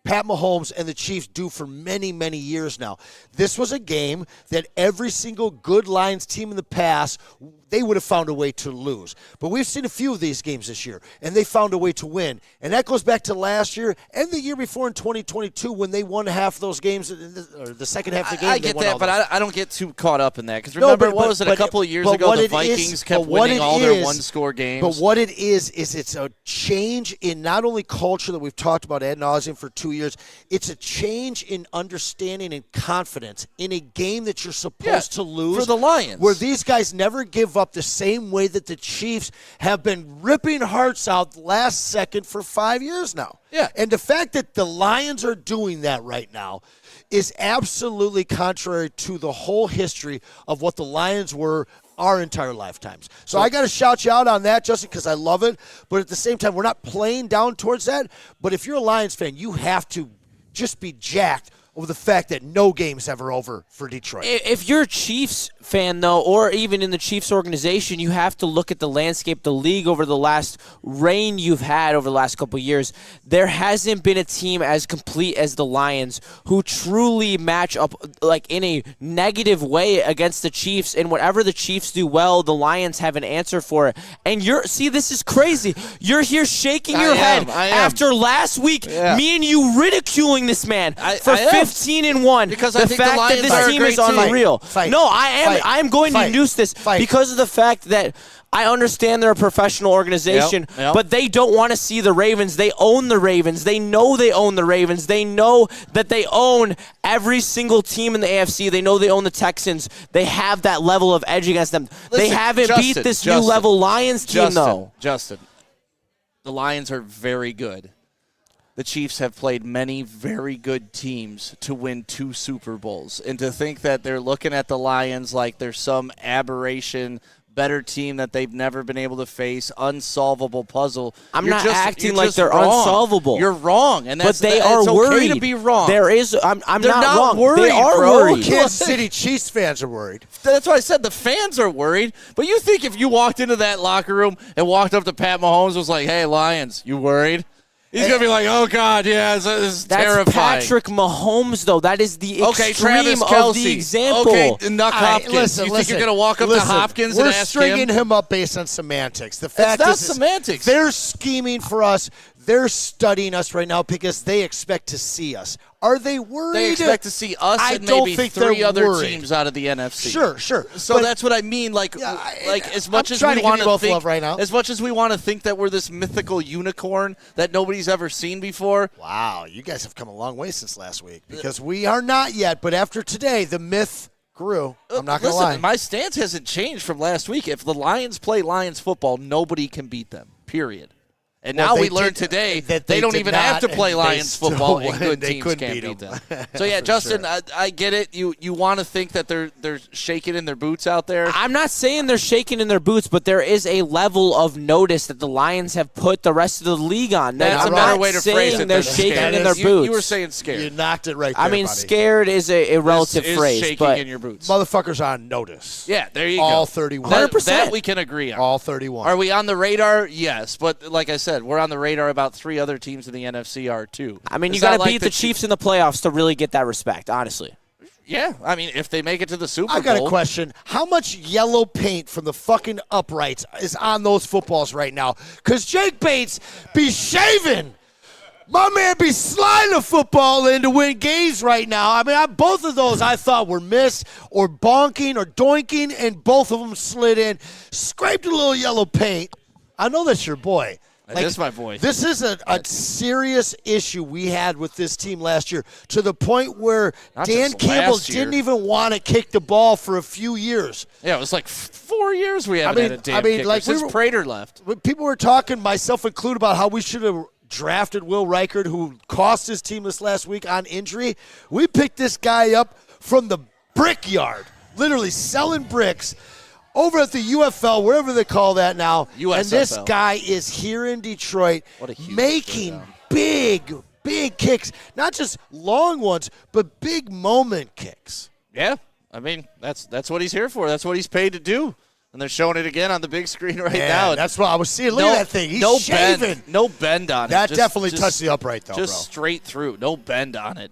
[SPEAKER 1] Pat Mahomes and the Chiefs do for many, many years now. This was a game that every single good Lions team in the past, they would have found a way to lose. But we've seen a few of these games this year, and they found a way to win. And that goes back to last year and the year before in 2022 when they won half those games, or the second half of the game.
[SPEAKER 2] I get that, but I don't get too caught up in that. Because remember, a couple of years ago, the Vikings kept winning all their one-score games.
[SPEAKER 1] But what it is it's a change in not only culture that we've talked about ad nauseum for 2 years, it's a change in understanding and confidence in a game that you're supposed to lose.
[SPEAKER 2] For the Lions.
[SPEAKER 1] Where these guys never give up the same way that the Chiefs have been ripping hearts out last second for 5 years now.
[SPEAKER 2] Yeah.
[SPEAKER 1] And the fact that the Lions are doing that right now is absolutely contrary to the whole history of what the Lions were our entire lifetimes. So I got to shout you out on that, Justin, because I love it. But at the same time, we're not playing down towards that. But if you're a Lions fan, you have to just be jacked over the fact that no game's ever over for Detroit.
[SPEAKER 9] If you're a Chiefs fan, though, or even in the Chiefs organization, you have to look at the landscape, the league over the last reign you've had over the last couple of years. There hasn't been a team as complete as the Lions who truly match up like in a negative way against the Chiefs. And whatever the Chiefs do well, the Lions have an answer for it. And this is crazy. You're here shaking your head after last week, me and you ridiculing this man for 15-1
[SPEAKER 2] because
[SPEAKER 9] the
[SPEAKER 2] I think
[SPEAKER 9] fact
[SPEAKER 2] the Lions
[SPEAKER 9] that this team is unreal. No, I am going to use this because of the fact that I understand they're a professional organization, but they don't want to see the Ravens. They own the Ravens. They know they own the Ravens. They know that they own every single team in the AFC. They know they own the Texans. They have that level of edge against them. They haven't beat this new level Lions team, though.
[SPEAKER 2] Justin, the Lions are very good. The Chiefs have played many very good teams to win 2 Super Bowls. And to think that they're looking at the Lions like they're some aberration, better team that they've never been able to face, unsolvable puzzle.
[SPEAKER 9] I'm not acting like they're unsolvable.
[SPEAKER 2] You're wrong. And that's,
[SPEAKER 9] but they are worried.
[SPEAKER 2] Okay to be wrong.
[SPEAKER 9] I'm
[SPEAKER 2] They're
[SPEAKER 9] not wrong.
[SPEAKER 2] Worried,
[SPEAKER 9] they are
[SPEAKER 2] bro.
[SPEAKER 9] worried.
[SPEAKER 1] Kansas City Chiefs fans are worried.
[SPEAKER 2] That's why I said the fans are worried. But you think if you walked into that locker room and walked up to Pat Mahomes and was like, hey, Lions, you worried? He's going to be like, oh, God, yeah, this is terrifying.
[SPEAKER 9] That's Patrick Mahomes, though. That is the extreme of the example.
[SPEAKER 2] Okay, Nuck Hopkins. You think you're going to walk up to Hopkins and ask him?
[SPEAKER 1] We're stringing him up based on semantics. The fact
[SPEAKER 2] is semantics.
[SPEAKER 1] They're scheming for us. They're studying us right now because they expect to see us. Are they worried?
[SPEAKER 2] They expect to see us and maybe 3 other teams out of the NFC.
[SPEAKER 1] Sure.
[SPEAKER 2] So that's what I mean. Like as much as we want to think right now, as much as we want to think that we're this mythical unicorn that nobody's ever seen before.
[SPEAKER 1] Wow, you guys have come a long way since last week because we are not yet. But after today, the myth grew. I'm not going to lie.
[SPEAKER 2] My stance hasn't changed from last week. If the Lions play Lions football, nobody can beat them. Period. And now we learned today that they don't even have to play Lions football, and good teams can't beat them. So, yeah, Justin, sure. I get it. You want to think that they're shaking in their boots out there.
[SPEAKER 9] I'm not saying they're shaking in their boots, but there is a level of notice that the Lions have put the rest of the league on.
[SPEAKER 2] That's a better way to phrase it.
[SPEAKER 9] They're shaking in their boots.
[SPEAKER 2] You were saying scared.
[SPEAKER 1] You knocked it right there,
[SPEAKER 9] I mean,
[SPEAKER 1] buddy.
[SPEAKER 9] scared is a relative phrase.
[SPEAKER 2] Shaking
[SPEAKER 9] but
[SPEAKER 2] in your boots.
[SPEAKER 1] Motherfuckers on notice.
[SPEAKER 2] Yeah, there you go.
[SPEAKER 1] All 31.
[SPEAKER 9] 100%.
[SPEAKER 2] That we can agree on.
[SPEAKER 1] All 31.
[SPEAKER 2] Are we on the radar? Yes. But like I said, we're on the radar. About 3 other teams in the NFC are too.
[SPEAKER 9] I mean, you got to beat the Chiefs in the playoffs to really get that respect, honestly.
[SPEAKER 2] Yeah, I mean, if they make it to the Super Bowl.
[SPEAKER 1] I got a question. How much yellow paint from the fucking uprights is on those footballs right now? Because Jake Bates be shaving. My man be sliding the football in to win games right now. I mean, both of those I thought were missed or bonking or doinking, and both of them slid in. Scraped a little yellow paint. I know that's your boy.
[SPEAKER 2] That is my boy.
[SPEAKER 1] This is a serious issue we had with this team last year, to the point where Dan Campbell didn't even want to kick the ball for a few years.
[SPEAKER 2] Yeah, it was like 4 years we haven't had a damn kicker
[SPEAKER 1] like
[SPEAKER 2] since Prater left.
[SPEAKER 1] People were talking, myself included, about how we should have drafted Will Reichard, who cost his team this last week on injury. We picked this guy up from the brickyard, literally selling bricks, over at the UFL, wherever they call that now.
[SPEAKER 2] USFL.
[SPEAKER 1] And this guy is here in Detroit making big kicks. Not just long ones, but big moment kicks.
[SPEAKER 2] Yeah, I mean, that's what he's here for. That's what he's paid to do. And they're showing it again on the big screen now.
[SPEAKER 1] That's what I was seeing. Look at that thing. He's shaving.
[SPEAKER 2] No bend on it.
[SPEAKER 1] That definitely touched the upright, though,
[SPEAKER 2] just straight through. No bend on it.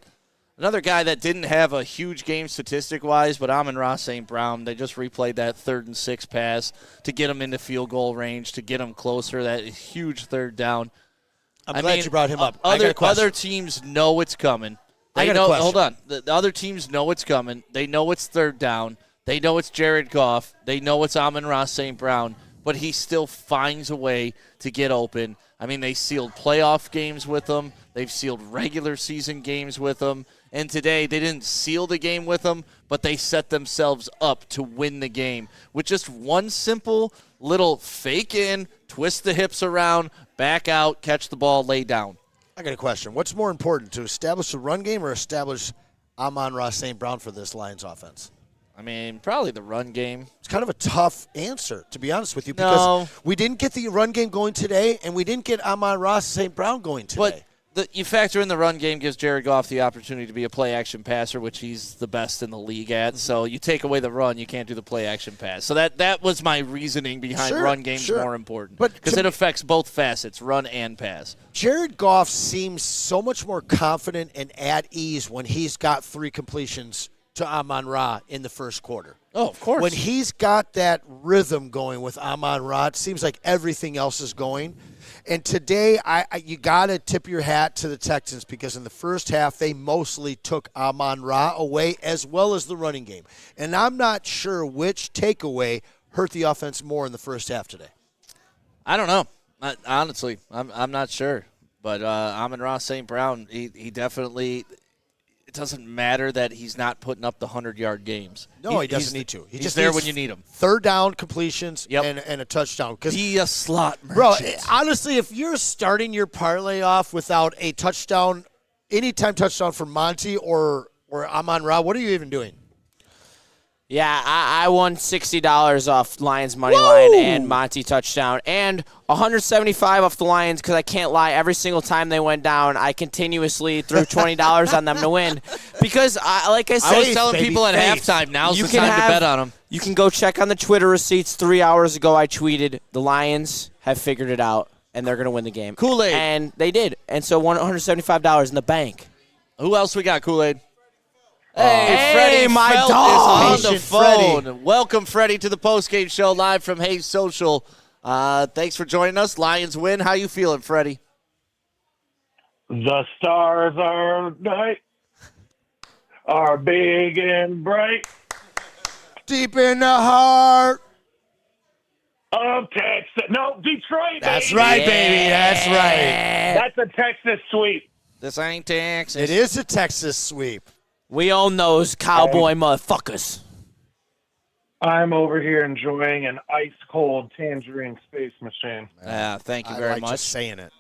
[SPEAKER 2] Another guy that didn't have a huge game statistic-wise, but Amon-Ra St. Brown, they just replayed that 3rd and 6 pass to get him into field goal range, to get him closer, that huge 3rd down.
[SPEAKER 1] I'm glad you brought him up. I got a question.
[SPEAKER 2] Other teams know it's coming.
[SPEAKER 1] I got a question.
[SPEAKER 2] Hold on. The other teams know it's coming. They know it's 3rd down. They know it's Jared Goff. They know it's Amon-Ra St. Brown, but he still finds a way to get open. I mean, they sealed playoff games with him. They've sealed regular season games with him. And today, they didn't seal the game with him, but they set themselves up to win the game with just one simple little fake in, twist the hips around, back out, catch the ball, lay down.
[SPEAKER 1] I got a question. What's more important, to establish the run game or establish Amon-Ra St. Brown for this Lions offense?
[SPEAKER 2] I mean, probably the run game.
[SPEAKER 1] It's kind of a tough answer, to be honest with you, because we didn't get the run game going today, and we didn't get Amon-Ra St. Brown going today.
[SPEAKER 2] But you factor in the run game, gives Jared Goff the opportunity to be a play-action passer, which he's the best in the league at. So you take away the run, you can't do the play-action pass. So that was my reasoning behind run game's more important, because it affects both facets, run and pass.
[SPEAKER 1] Jared Goff seems so much more confident and at ease when he's got 3 completions to Amon-Ra in the first quarter.
[SPEAKER 2] Oh, of course.
[SPEAKER 1] When he's got that rhythm going with Amon-Ra, it seems like everything else is going. And today, you got to tip your hat to the Texans, because in the first half, they mostly took Amon-Ra away, as well as the running game. And I'm not sure which takeaway hurt the offense more in the first half today.
[SPEAKER 2] I don't know. Honestly, I'm not sure. But Amon-Ra St. Brown, he definitely – it doesn't matter that he's not putting up the 100-yard games.
[SPEAKER 1] No, he doesn't need to.
[SPEAKER 2] He's just there when you need him.
[SPEAKER 1] 3rd down completions and a touchdown.
[SPEAKER 2] Be a slot merchant.
[SPEAKER 1] Bro, honestly, if you're starting your parlay off without a touchdown, anytime touchdown from Monty or Amon-Ra, what are you even doing?
[SPEAKER 9] Yeah, I won $60 off Lions money line and Monty touchdown, and $175 off the Lions, because I can't lie, every single time they went down, I continuously threw $20 on them to win. Because, like I said,
[SPEAKER 2] I was telling people at halftime, now's the time to bet on them.
[SPEAKER 9] You can go check on the Twitter receipts. 3 hours ago, I tweeted, the Lions have figured it out, and they're going to win the game.
[SPEAKER 2] Kool-Aid.
[SPEAKER 9] And they did. And so $175 in the bank.
[SPEAKER 2] Who else we got, Kool-Aid? Hey, Freddie
[SPEAKER 9] my
[SPEAKER 2] Felt
[SPEAKER 9] dog.
[SPEAKER 2] is on the phone. Welcome, Freddie, to the postgame show live from Hayes Social. Thanks for joining us. Lions win. How you feeling, Freddie?
[SPEAKER 11] The stars are night, are big and bright.
[SPEAKER 1] Deep in the heart
[SPEAKER 11] of Texas. No, Detroit.
[SPEAKER 1] That's
[SPEAKER 11] baby.
[SPEAKER 1] right, baby. That's right.
[SPEAKER 11] That's a Texas sweep.
[SPEAKER 2] This ain't Texas.
[SPEAKER 1] It is a Texas sweep.
[SPEAKER 9] We own those cowboy motherfuckers.
[SPEAKER 11] I'm over here enjoying an ice-cold tangerine space machine.
[SPEAKER 2] Yeah, thank you very much.
[SPEAKER 1] Just saying it.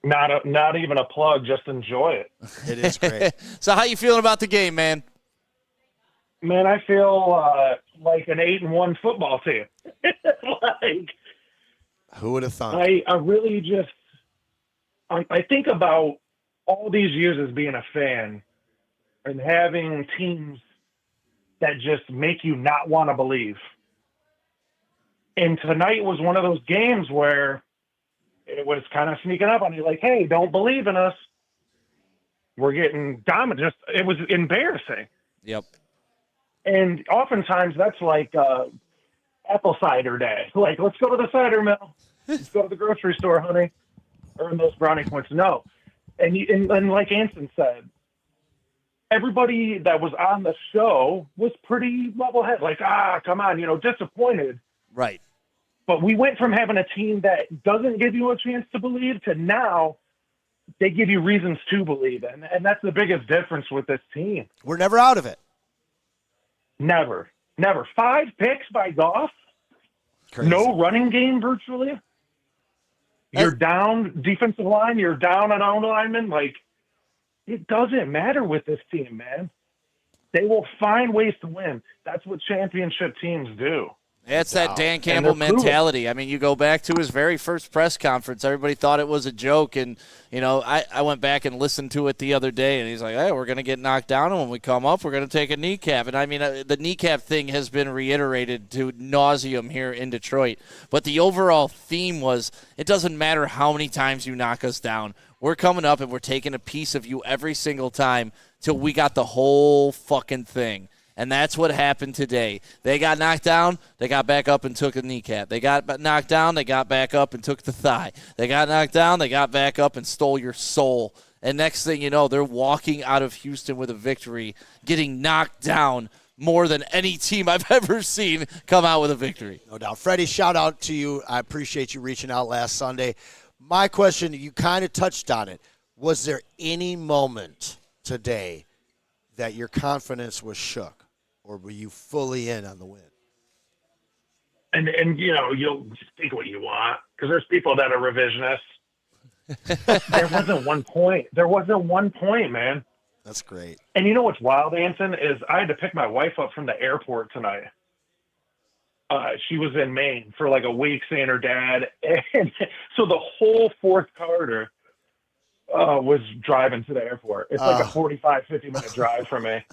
[SPEAKER 11] Not even a plug, just enjoy it.
[SPEAKER 1] It is great.
[SPEAKER 2] So how you feeling about the game, man?
[SPEAKER 11] Man, I feel like an 8-1 football team.
[SPEAKER 1] Who would have thought?
[SPEAKER 11] I really just I think about all these years as being a fan and having teams that just make you not want to believe. And tonight was one of those games where it was kind of sneaking up on you, like, hey, don't believe in us. were getting dominant. It was embarrassing.
[SPEAKER 2] Yep.
[SPEAKER 11] And oftentimes that's like apple cider day. Like, let's go to the cider mill. Let's go to the grocery store, honey. Earn those brownie points. No. And like Anson said, everybody that was on the show was pretty level-headed. Like, come on, disappointed.
[SPEAKER 2] Right.
[SPEAKER 11] But we went from having a team that doesn't give you a chance to believe to now they give you reasons to believe. And that's the biggest difference with this team.
[SPEAKER 1] We're never out of it.
[SPEAKER 11] Never. 5 picks by Goff.
[SPEAKER 1] Crazy.
[SPEAKER 11] No running game virtually. You're down defensive line. You're down an own lineman. Like, it doesn't matter with this team, man. They will find ways to win. That's what championship teams do.
[SPEAKER 2] It's that Dan Campbell mentality. I mean, you go back to his very first press conference. Everybody thought it was a joke. And, I went back and listened to it the other day, and he's like, hey, we're going to get knocked down, and when we come up, we're going to take a kneecap. And, I mean, the kneecap thing has been reiterated to nauseum here in Detroit. But the overall theme was it doesn't matter how many times you knock us down. We're coming up, and we're taking a piece of you every single time till we got the whole fucking thing. And that's what happened today. They got knocked down. They got back up and took a kneecap. They got knocked down. They got back up and took the thigh. They got knocked down. They got back up and stole your soul. And next thing you know, they're walking out of Houston with a victory, getting knocked down more than any team I've ever seen come out with a victory.
[SPEAKER 1] No doubt. Freddie, shout out to you. I appreciate you reaching out last Sunday. My question, you kind of touched on it. Was there any moment today that your confidence was shook? Or were you fully in on the win?
[SPEAKER 11] And you'll just think what you want because there's people that are revisionists. There wasn't 1 point. There wasn't 1 point, man.
[SPEAKER 1] That's great.
[SPEAKER 11] And you know what's wild, Anson, is I had to pick my wife up from the airport tonight. She was in Maine for like a week seeing her dad. And so the whole fourth quarter was driving to the airport. It's like a 45, 50-minute drive for me.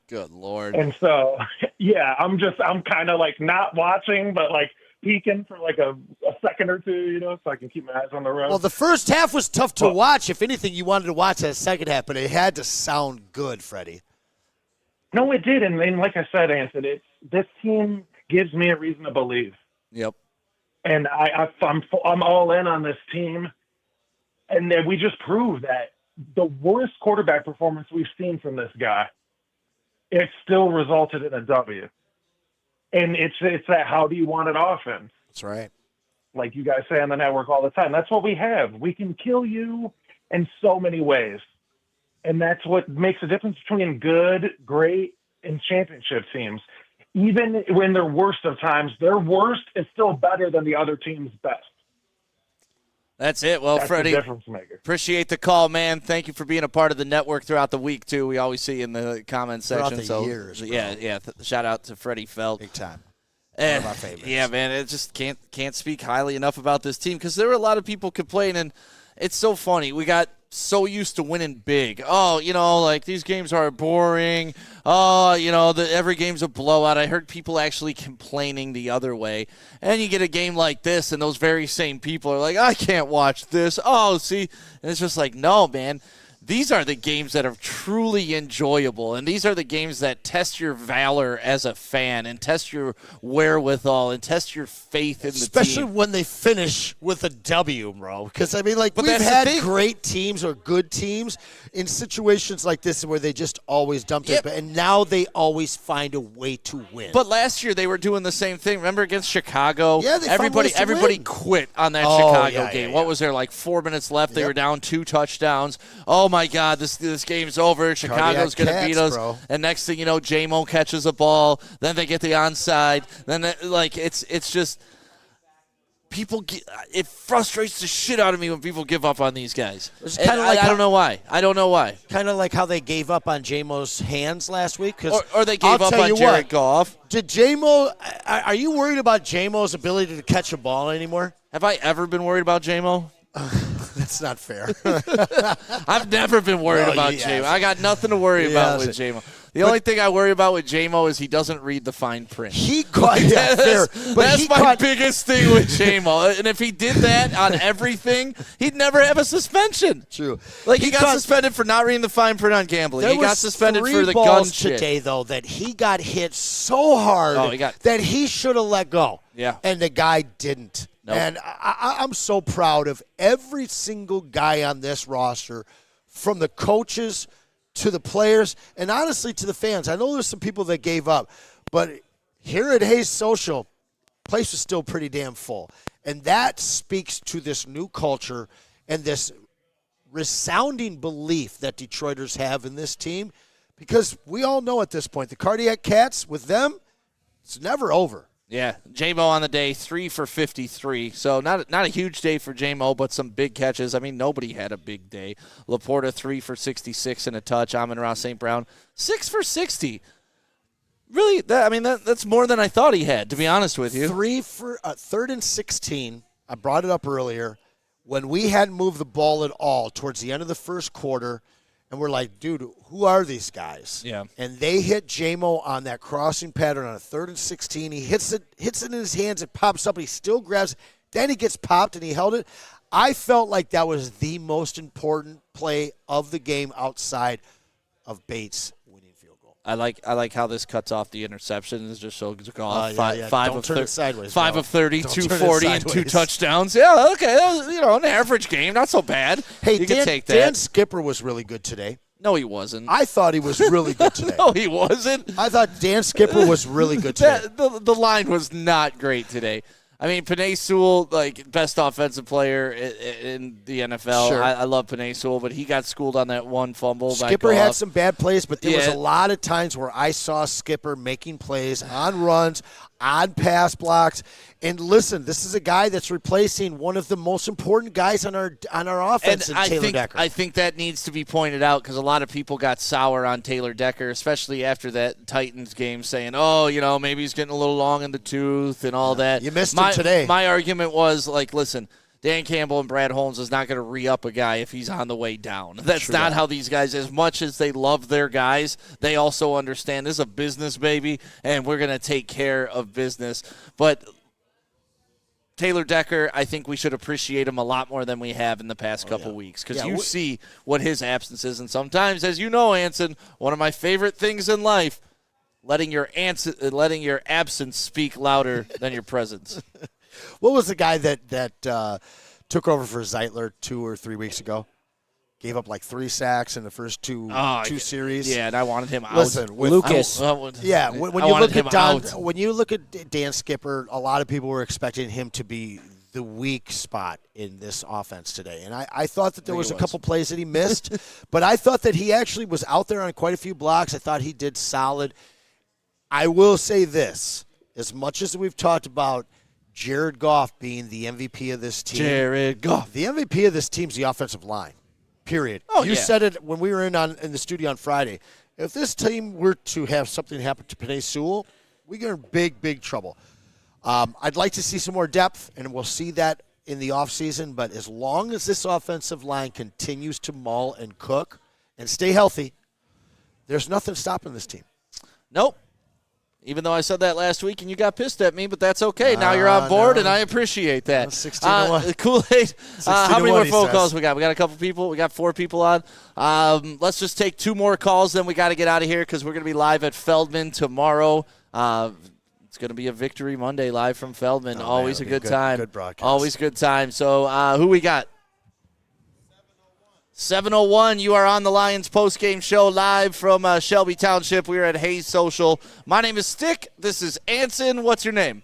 [SPEAKER 2] Good Lord.
[SPEAKER 11] And so, yeah, I'm kind of like not watching, but like peeking for like a second or two, so I can keep my eyes on the road.
[SPEAKER 1] Well, the first half was tough to watch. If anything, you wanted to watch that second half, but it had to sound good, Freddie.
[SPEAKER 11] No, it did. And like I said, Anthony, this team gives me a reason to believe.
[SPEAKER 2] Yep.
[SPEAKER 11] And I'm all in on this team. And then we just proved that the worst quarterback performance we've seen from this guy, it still resulted in a W. And it's that how do you want it offense?
[SPEAKER 1] That's right.
[SPEAKER 11] Like you guys say on the network all the time. That's what we have. We can kill you in so many ways. And that's what makes the difference between good, great, and championship teams. Even when they're worst of times, their worst is still better than the other team's best.
[SPEAKER 2] That's it. Well,
[SPEAKER 11] That's
[SPEAKER 2] Freddie,
[SPEAKER 11] the difference maker.
[SPEAKER 2] Appreciate the call, man. Thank you for being a part of the network throughout the week, too. We always see you in the comment section.
[SPEAKER 1] Throughout the years, bro.
[SPEAKER 2] Yeah. Shout out to Freddie Feld.
[SPEAKER 1] Big time. One of our favorites.
[SPEAKER 2] Yeah, man. It just can't speak highly enough about this team because there were a lot of people complaining. It's so funny. We got so used to winning big. Oh, like these games are boring. Oh, every game's a blowout. I heard people actually complaining the other way. And you get a game like this, and those very same people are like, I can't watch this. Oh, see? And it's just like, no, man. These are the games that are truly enjoyable, and these are the games that test your valor as a fan and test your wherewithal and test your faith in the team.
[SPEAKER 1] Especially when they finish with a W, bro. Because, I mean, like,
[SPEAKER 2] But
[SPEAKER 1] we've
[SPEAKER 2] that's the
[SPEAKER 1] had
[SPEAKER 2] thing.
[SPEAKER 1] great teams or good teams in situations like this where they just always dumped it, and now they always find a way to win.
[SPEAKER 2] But last year they were doing the same thing. Remember against Chicago?
[SPEAKER 1] Yeah, they found ways to
[SPEAKER 2] everybody
[SPEAKER 1] win.
[SPEAKER 2] quit on that
[SPEAKER 1] Oh,
[SPEAKER 2] Chicago
[SPEAKER 1] yeah,
[SPEAKER 2] game.
[SPEAKER 1] yeah,
[SPEAKER 2] What
[SPEAKER 1] yeah.
[SPEAKER 2] was there, like 4 minutes left? They were down 2 touchdowns. Oh, my God, this game's over. Chicago's going to beat us.
[SPEAKER 1] Bro.
[SPEAKER 2] And next thing you know, J-Mo catches a ball. Then they get the onside. Then, it's just people it frustrates the shit out of me when people give up on these guys.
[SPEAKER 1] It's
[SPEAKER 2] And
[SPEAKER 1] kinda like
[SPEAKER 2] I don't know why.
[SPEAKER 1] Kind of like how they gave up on J-Mo's hands last week. 'Cause
[SPEAKER 2] Or they gave
[SPEAKER 1] I'll
[SPEAKER 2] up
[SPEAKER 1] tell
[SPEAKER 2] on
[SPEAKER 1] you
[SPEAKER 2] Jared
[SPEAKER 1] what,
[SPEAKER 2] Goff.
[SPEAKER 1] Did J-Mo – are you worried about J-Mo's ability to catch a ball anymore?
[SPEAKER 2] Have I ever been worried about J-Mo?
[SPEAKER 1] That's not fair.
[SPEAKER 2] I've never been worried
[SPEAKER 1] No,
[SPEAKER 2] about
[SPEAKER 1] you
[SPEAKER 2] J-Mo.
[SPEAKER 1] haven't.
[SPEAKER 2] I got nothing to worry
[SPEAKER 1] You
[SPEAKER 2] about with
[SPEAKER 1] haven't.
[SPEAKER 2] J-Mo. The only thing I worry about with J-Mo is he doesn't read the fine print.
[SPEAKER 1] He caught fair. But
[SPEAKER 2] that's my biggest thing with J-Mo. And if he did that on everything, he'd never have a suspension.
[SPEAKER 1] True.
[SPEAKER 2] Like he got suspended for not reading the fine print on gambling. He got suspended for the gun shit
[SPEAKER 1] today, though, that he got hit so hard that he should have let go.
[SPEAKER 2] Yeah.
[SPEAKER 1] And the guy didn't.
[SPEAKER 2] Nope.
[SPEAKER 1] And I'm so proud of every single guy on this roster, from the coaches to the players and honestly to the fans. I know there's some people that gave up, but here at Hayes Social, place was still pretty damn full. And that speaks to this new culture and this resounding belief that Detroiters have in this team, because we all know at this point, the Cardiac Cats, with them, it's never over.
[SPEAKER 2] Yeah, J-Mo on the day, 3 for 53. So not a huge day for J-Mo, but some big catches. I mean, nobody had a big day. Laporta, 3 for 66 and a touch. Amon-Ra St. Brown, 6 for 60. Really, that's more than I thought he had, to be honest with you.
[SPEAKER 1] 3 for 3rd and 16. I brought it up earlier. When we hadn't moved the ball at all towards the end of the first quarter, and we're like, dude, who are these guys?
[SPEAKER 2] Yeah.
[SPEAKER 1] And they hit J-Mo on that crossing pattern on a 3rd and 16. He hits it in his hands. It pops up. He still grabs it. Then he gets popped, and he held it. I felt like that was the most important play of the game outside of Bates' winning field goal.
[SPEAKER 2] I like how this cuts off the interceptions. Just so it's off.
[SPEAKER 1] Don't turn it sideways.
[SPEAKER 2] 5
[SPEAKER 1] bro.
[SPEAKER 2] of 30,
[SPEAKER 1] Don't
[SPEAKER 2] 240,
[SPEAKER 1] turn it
[SPEAKER 2] and 2
[SPEAKER 1] sideways.
[SPEAKER 2] touchdowns. Yeah, okay. An average game. Not so bad.
[SPEAKER 1] Hey,
[SPEAKER 2] you can take that.
[SPEAKER 1] Dan Skipper was really good today.
[SPEAKER 2] No, he wasn't.
[SPEAKER 1] I thought he was really good today.
[SPEAKER 2] No, he wasn't.
[SPEAKER 1] I thought Dan Skipper was really good today.
[SPEAKER 2] The line was not great today. I mean, Penei Sewell, like, best offensive player in the NFL.
[SPEAKER 1] Sure.
[SPEAKER 2] I love Penei Sewell, but he got schooled on that one fumble.
[SPEAKER 1] Skipper had some bad plays, but there was a lot of times where I saw Skipper making plays on runs, on pass blocks. And listen, this is a guy that's replacing one of the most important guys on our offense, in Taylor Decker.
[SPEAKER 2] I think that needs to be pointed out because a lot of people got sour on Taylor Decker, especially after that Titans game, saying, maybe he's getting a little long in the tooth and all that.
[SPEAKER 1] You missed him today.
[SPEAKER 2] My argument was, like, listen, Dan Campbell and Brad Holmes is not going to re-up a guy if he's on the way down. That's not how these guys, as much as they love their guys, they also understand this is a business, baby, and we're going to take care of business. But Taylor Decker, I think we should appreciate him a lot more than we have in the past couple weeks because you see what his absence is. And sometimes, as you know, Anson, one of my favorite things in life, letting your absence speak louder than your presence.
[SPEAKER 1] What was the guy that took over for Zeitler 2 or 3 weeks ago? Gave up like 3 sacks in the first two series.
[SPEAKER 2] Yeah, and I wanted him out.
[SPEAKER 1] Listen,
[SPEAKER 9] Lucas.
[SPEAKER 1] When you look at Dan Skipper, a lot of people were expecting him to be the weak spot in this offense today. And I thought that there was a couple plays that he missed, but I thought that he actually was out there on quite a few blocks. I thought he did solid. I will say this, as much as we've talked about Jared Goff being the MVP of this team.
[SPEAKER 2] Jared Goff.
[SPEAKER 1] The MVP of this team's the offensive line. Period. You said it when we were in the studio on Friday. If this team were to have something happen to Penei Sewell, we get in big, big trouble. I'd like to see some more depth, and we'll see that in the offseason. But as long as this offensive line continues to maul and cook and stay healthy, there's nothing stopping this team.
[SPEAKER 2] Nope. Even though I said that last week and you got pissed at me, but that's okay. Now you're on board, and I appreciate that.
[SPEAKER 1] 16-1.
[SPEAKER 2] Kool-Aid. How many more phone
[SPEAKER 1] says.
[SPEAKER 2] calls we got? We got a couple people. We got 4 people on. Let's just take 2 more calls, then we got to get out of here because we're going to be live at Feldman tomorrow. It's going to be a Victory Monday live from Feldman. Always a good time.
[SPEAKER 1] Good broadcast.
[SPEAKER 2] Always good time. So who we got? 701, you are on the Lions postgame show live from Shelby Township. We are at Hayes Social. My name is Stick. This is Anson. What's your name?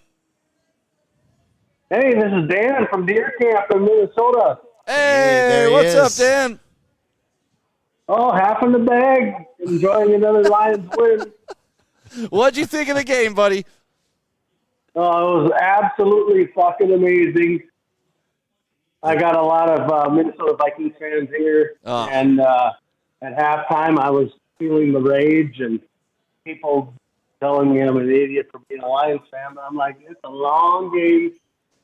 [SPEAKER 6] Hey, this is Dan from Deer Camp in Minnesota.
[SPEAKER 2] Hey, what's up, Dan?
[SPEAKER 6] Oh, half in the bag. Enjoying another Lions win.
[SPEAKER 2] What'd you think of the game, buddy?
[SPEAKER 6] Oh, it was absolutely fucking amazing. I got a lot of Minnesota Vikings fans here, and at halftime I was feeling the rage and people telling me I'm an idiot for being a Lions fan, but I'm like, it's a long game,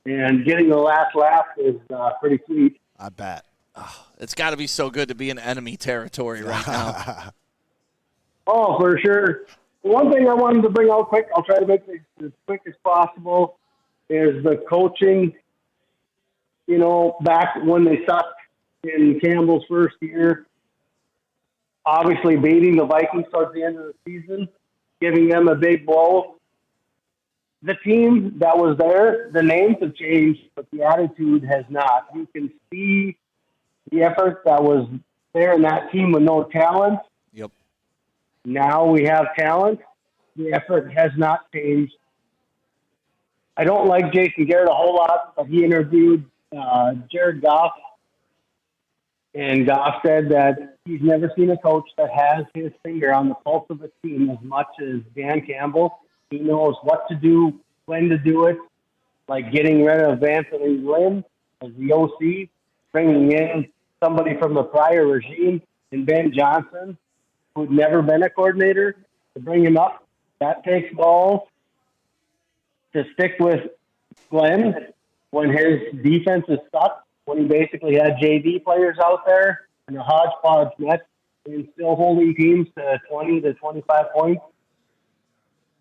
[SPEAKER 6] and getting the last laugh is pretty sweet.
[SPEAKER 1] I bet.
[SPEAKER 2] Oh, it's got to be so good to be in enemy territory right now.
[SPEAKER 6] Oh, for sure. One thing I wanted to bring out quick, I'll try to make it as quick as possible, is the coaching. You know, back when they sucked in Campbell's first year, obviously beating the Vikings towards the end of the season, giving them a big blow. The team that was there, the names have changed, but the attitude has not. You can see the effort that was there in that team with no talent.
[SPEAKER 2] Yep.
[SPEAKER 6] Now we have talent. The effort has not changed. I don't like Jason Garrett a whole lot, but he interviewed Jared Goff, and Goff said that he's never seen a coach that has his finger on the pulse of a team as much as Dan Campbell. He knows what to do, when to do it, like getting rid of Anthony Lynn as the OC, bringing in somebody from the prior regime, and Ben Johnson, who'd never been a coordinator, to bring him up. That takes balls. To stick with Glenn when his defense is stuck, when he basically had JV players out there and a hodgepodge net and still holding teams to 20 to 25 points.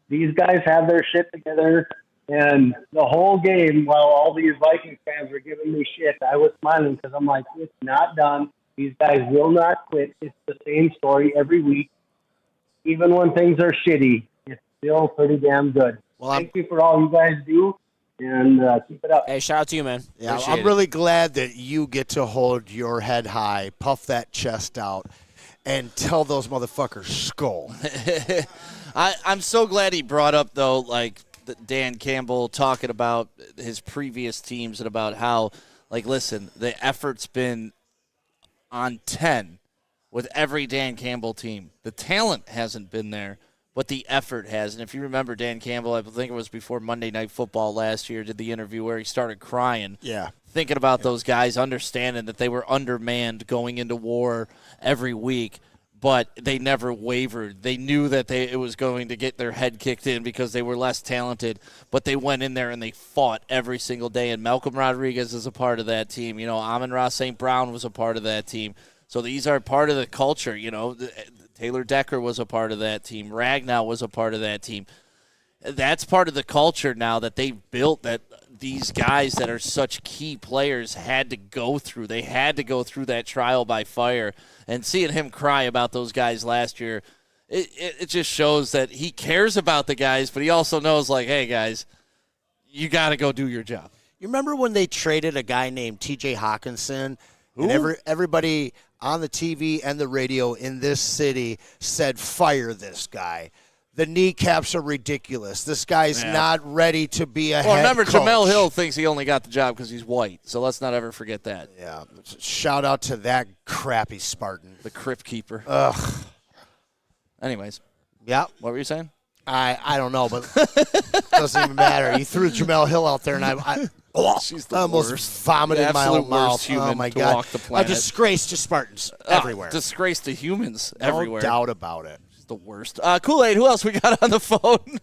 [SPEAKER 6] These guys have their shit together, and the whole game, while all these Vikings fans were giving me shit, I was smiling because I'm like, it's not done. These guys will not quit. It's the same story every week. Even when things are shitty, it's still pretty damn good. Well, thank you for all you guys do, and keep it up.
[SPEAKER 9] Hey, shout out to you, man.
[SPEAKER 1] Yeah,
[SPEAKER 9] Appreciate
[SPEAKER 1] I'm really glad that you get to hold your head high, puff that chest out, and tell those motherfuckers skull.
[SPEAKER 2] I'm so glad he brought up, though, like Dan Campbell talking about his previous teams and about how, like, listen, the effort's been on 10 with every Dan Campbell team. The talent hasn't been there, but the effort has. And if you remember, Dan Campbell, I think it was before Monday Night Football last year, did the interview where he started crying.
[SPEAKER 1] Yeah.
[SPEAKER 2] Thinking about those guys, understanding that they were undermanned going into war every week, but they never wavered. They knew that it was going to get their head kicked in because they were less talented, but they went in there and they fought every single day. And Malcolm Rodriguez is a part of that team. You know, Amon-Ra St. Brown was a part of that team. So these are part of the culture, you know. Taylor Decker was a part of that team. Ragnow was a part of that team. That's part of the culture now that they've built, that these guys that are such key players had to go through. They had to go through that trial by fire. And seeing him cry about those guys last year, it just shows that he cares about the guys, but he also knows, like, hey, guys, you got to go do your job.
[SPEAKER 1] You remember when they traded a guy named T.J. Hawkinson? And everybody on the TV and the radio in this city said, fire this guy. The kneecaps are ridiculous. This guy's not ready to be a head
[SPEAKER 2] remember,
[SPEAKER 1] coach.
[SPEAKER 2] Jamel Hill thinks he only got the job because he's white, so let's not ever forget that.
[SPEAKER 1] Yeah. Shout out to that crappy Spartan.
[SPEAKER 2] The crypt keeper.
[SPEAKER 1] Ugh.
[SPEAKER 2] Anyways.
[SPEAKER 1] Yeah.
[SPEAKER 2] What were you saying?
[SPEAKER 1] I don't know, but it doesn't even matter. You threw Jamel Hill out there, and I almost vomited in my own mouth. Oh, my God.
[SPEAKER 2] Walk the planet.
[SPEAKER 1] A disgrace to Spartans everywhere.
[SPEAKER 2] Disgrace to humans
[SPEAKER 1] no
[SPEAKER 2] everywhere.
[SPEAKER 1] No doubt about it.
[SPEAKER 2] It's the worst. Kool-Aid, who else we got on the phone?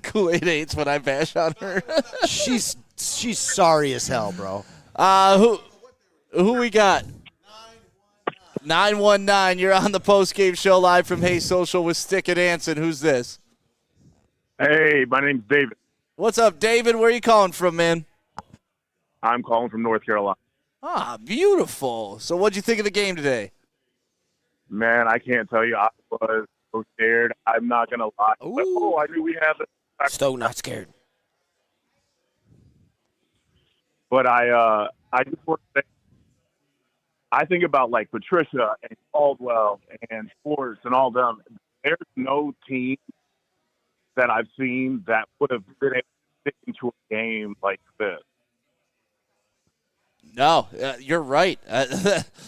[SPEAKER 2] Kool-Aid hates when I bash on her.
[SPEAKER 1] She's sorry as hell, bro.
[SPEAKER 2] Who we got? 919, you're on the post-game show live from Hey Social with Stick and Anson. Who's this?
[SPEAKER 12] Hey, my name's David.
[SPEAKER 2] What's up, David? Where are you calling from, man?
[SPEAKER 12] I'm calling from North Carolina.
[SPEAKER 2] Ah, beautiful. So what'd you think of the game today?
[SPEAKER 12] Man, I can't tell you. I was so scared. I'm not going to lie. But, I knew we had the...
[SPEAKER 9] Stoke not scared.
[SPEAKER 12] But I just want to say, I think about, like, Patricia and Caldwell and Sports and all them. There's no team that I've seen that would have been able to stick into a game like this.
[SPEAKER 2] No, you're right.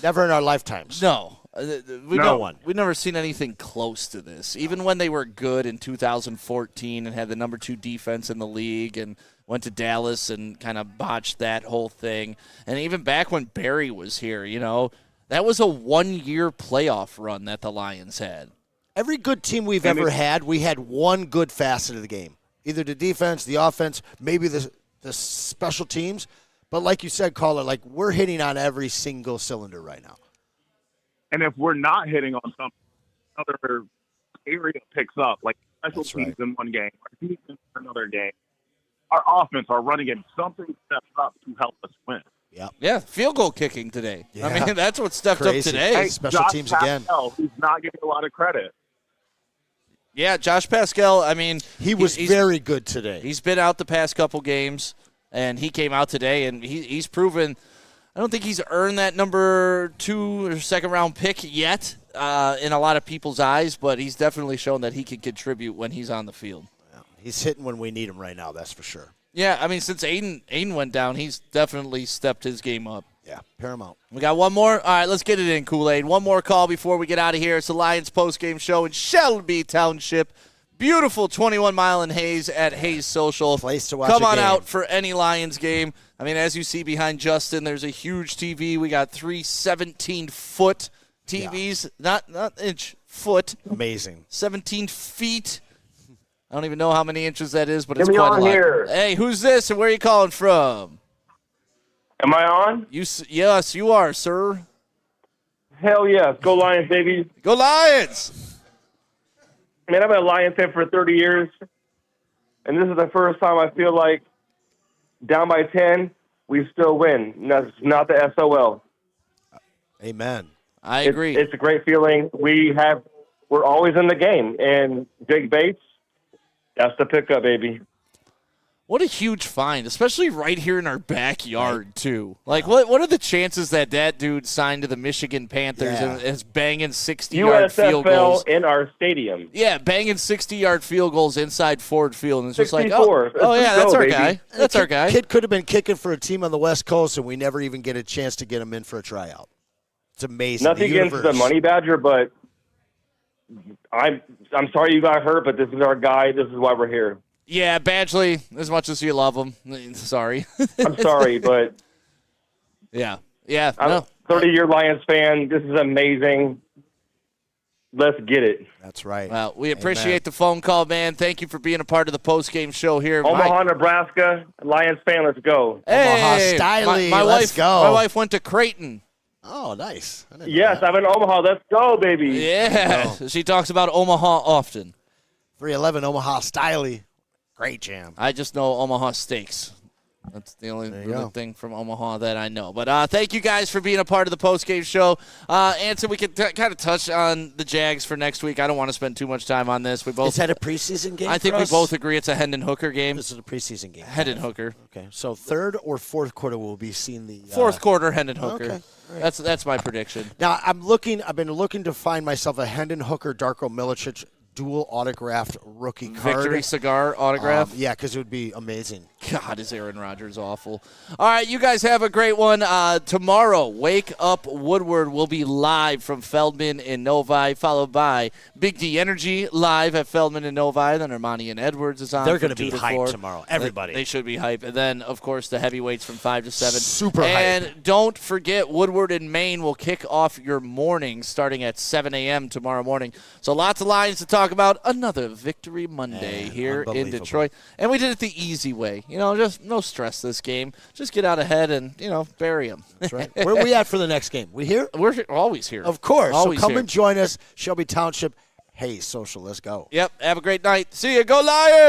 [SPEAKER 1] Never in our lifetimes.
[SPEAKER 2] No.
[SPEAKER 1] No one.
[SPEAKER 2] We've never seen anything close to this. Even when they were good in 2014 and had the number 2 defense in the league and went to Dallas and kind of botched that whole thing. And even back when Barry was here, you know, that was a 1-year playoff run that the Lions had.
[SPEAKER 1] Every good team we've ever had, we had one good facet of the game. Either the defense, the offense, maybe the special teams. But like you said, caller, like we're hitting on every single cylinder right now.
[SPEAKER 12] And if we're not hitting on something, another area picks up, like special
[SPEAKER 1] That's
[SPEAKER 12] teams
[SPEAKER 1] right.
[SPEAKER 12] in one game, our defense in another game. Our offense, our running game, something steps up to help us win.
[SPEAKER 2] Yeah, field goal kicking today.
[SPEAKER 1] Yeah.
[SPEAKER 2] I mean, that's what stepped
[SPEAKER 1] Crazy.
[SPEAKER 2] up today.
[SPEAKER 1] Hey, special
[SPEAKER 12] Josh
[SPEAKER 1] teams again.
[SPEAKER 12] Pascal, who's not getting a lot of credit.
[SPEAKER 2] Yeah, Josh Pascal, I mean.
[SPEAKER 1] He was very good today.
[SPEAKER 2] He's been out the past couple games, and he came out today, and he's proven. I don't think he's earned that number 2 or second round pick yet in a lot of people's eyes, but he's definitely shown that he can contribute when he's on the field.
[SPEAKER 1] He's hitting when we need him right now, that's for sure.
[SPEAKER 2] Yeah, I mean, since Aiden went down, he's definitely stepped his game up.
[SPEAKER 1] Yeah, paramount.
[SPEAKER 2] We got one more. All right, let's get it in, Kool-Aid. One more call before we get out of here. It's the Lions postgame show in Shelby Township. Beautiful 21 Mile and Hayes at Hayes Social.
[SPEAKER 1] Place to watch
[SPEAKER 2] Come
[SPEAKER 1] a
[SPEAKER 2] on
[SPEAKER 1] game.
[SPEAKER 2] out for any Lions game. I mean, as you see behind Justin, there's a huge TV. We got 3 17-foot TVs, not inch, foot.
[SPEAKER 1] Amazing.
[SPEAKER 2] 17 feet. I don't even know how many inches that is, but it's
[SPEAKER 7] Get me
[SPEAKER 2] quite a
[SPEAKER 7] on
[SPEAKER 2] lot.
[SPEAKER 7] here.
[SPEAKER 2] Hey, who's this and where are you calling from?
[SPEAKER 7] Am I on?
[SPEAKER 2] Yes, you are, sir.
[SPEAKER 7] Hell yes. Go Lions, baby.
[SPEAKER 2] Go Lions!
[SPEAKER 7] Man, I've been a Lions fan for 30 years, and this is the first time I feel like down by 10, we still win. And that's not the SOL.
[SPEAKER 1] Amen.
[SPEAKER 2] I agree.
[SPEAKER 7] It's a great feeling. We're always in the game, and Jake Bates, that's the pickup, baby.
[SPEAKER 2] What a huge find, especially right here in our backyard, too. Like, what are the chances that dude signed to the Michigan Panthers and is banging 60-yard field goals?
[SPEAKER 7] USFL in our stadium.
[SPEAKER 2] Yeah, banging 60-yard field goals inside Ford Field. And it's just like,
[SPEAKER 7] 64.
[SPEAKER 2] oh yeah, that's our
[SPEAKER 7] baby.
[SPEAKER 2] guy. That's our guy.
[SPEAKER 1] Kid could have been kicking for a team on the West Coast, and we never even get a chance to get him in for a tryout. It's amazing.
[SPEAKER 7] Nothing against the Money Badger, but I'm sorry you got hurt, but this is our guy. This is why we're here.
[SPEAKER 2] Yeah, Badgley, as much as you love him. Sorry.
[SPEAKER 7] I'm sorry, but
[SPEAKER 2] yeah.
[SPEAKER 7] I'm a 30-year Lions fan. This is amazing. Let's get it.
[SPEAKER 1] That's right.
[SPEAKER 2] Well, we appreciate the phone call, man. Thank you for being a part of the post-game show here.
[SPEAKER 7] Omaha, Nebraska, Lions fan, let's go.
[SPEAKER 2] Hey,
[SPEAKER 1] Omaha Stiley,
[SPEAKER 2] my
[SPEAKER 1] let's
[SPEAKER 2] wife,
[SPEAKER 1] go.
[SPEAKER 2] My wife went to Creighton.
[SPEAKER 1] Oh, nice.
[SPEAKER 7] Yes, I'm in Omaha. Let's go, baby.
[SPEAKER 2] Yeah, she talks about Omaha often.
[SPEAKER 1] 311 Omaha Stiley. Great jam.
[SPEAKER 2] I just know Omaha Steaks. That's the only thing from Omaha that I know. But thank you guys for being a part of the post-game show. Anson, we can kind of touch on the Jags for next week. I don't want to spend too much time on this.
[SPEAKER 1] Is that a preseason game?
[SPEAKER 2] I think
[SPEAKER 1] for
[SPEAKER 2] we
[SPEAKER 1] us?
[SPEAKER 2] both agree it's a Hendon Hooker game.
[SPEAKER 1] This is a preseason game.
[SPEAKER 2] Hendon Hooker.
[SPEAKER 1] Okay, so third or fourth quarter we'll be seeing the
[SPEAKER 2] Fourth quarter Hendon Hooker.
[SPEAKER 1] Okay. Right.
[SPEAKER 2] That's my prediction.
[SPEAKER 1] Now I've been looking to find myself a Hendon Hooker, Darko Milicic dual autographed rookie card.
[SPEAKER 2] Victory cigar autograph.
[SPEAKER 1] Yeah, because it would be amazing.
[SPEAKER 2] God, is Aaron Rodgers awful. All right, you guys have a great one. Tomorrow, Wake Up Woodward will be live from Feldman in Novi, followed by Big D Energy live at Feldman in Novi. Then Ermanni and Edwards is on.
[SPEAKER 1] They're
[SPEAKER 2] going
[SPEAKER 1] to be hyped tomorrow. Everybody.
[SPEAKER 2] They should be hyped. And then, of course, the heavyweights from 5 to 7.
[SPEAKER 1] Super
[SPEAKER 2] and
[SPEAKER 1] hype.
[SPEAKER 2] don't forget, Woodward in Maine will kick off your morning starting at 7 a.m. tomorrow morning. So lots of Lions to talk about. Another Victory Monday here in Detroit. And we did it the easy way. You know, just no stress this game. Just get out ahead and, bury them.
[SPEAKER 1] That's right. Where are we at for the next game? We here?
[SPEAKER 2] We're always here.
[SPEAKER 1] Of course.
[SPEAKER 2] Always
[SPEAKER 1] so come
[SPEAKER 2] here.
[SPEAKER 1] and join us. Shelby Township. Hey, social. Let's go.
[SPEAKER 2] Yep. Have a great night. See you. Go Lions!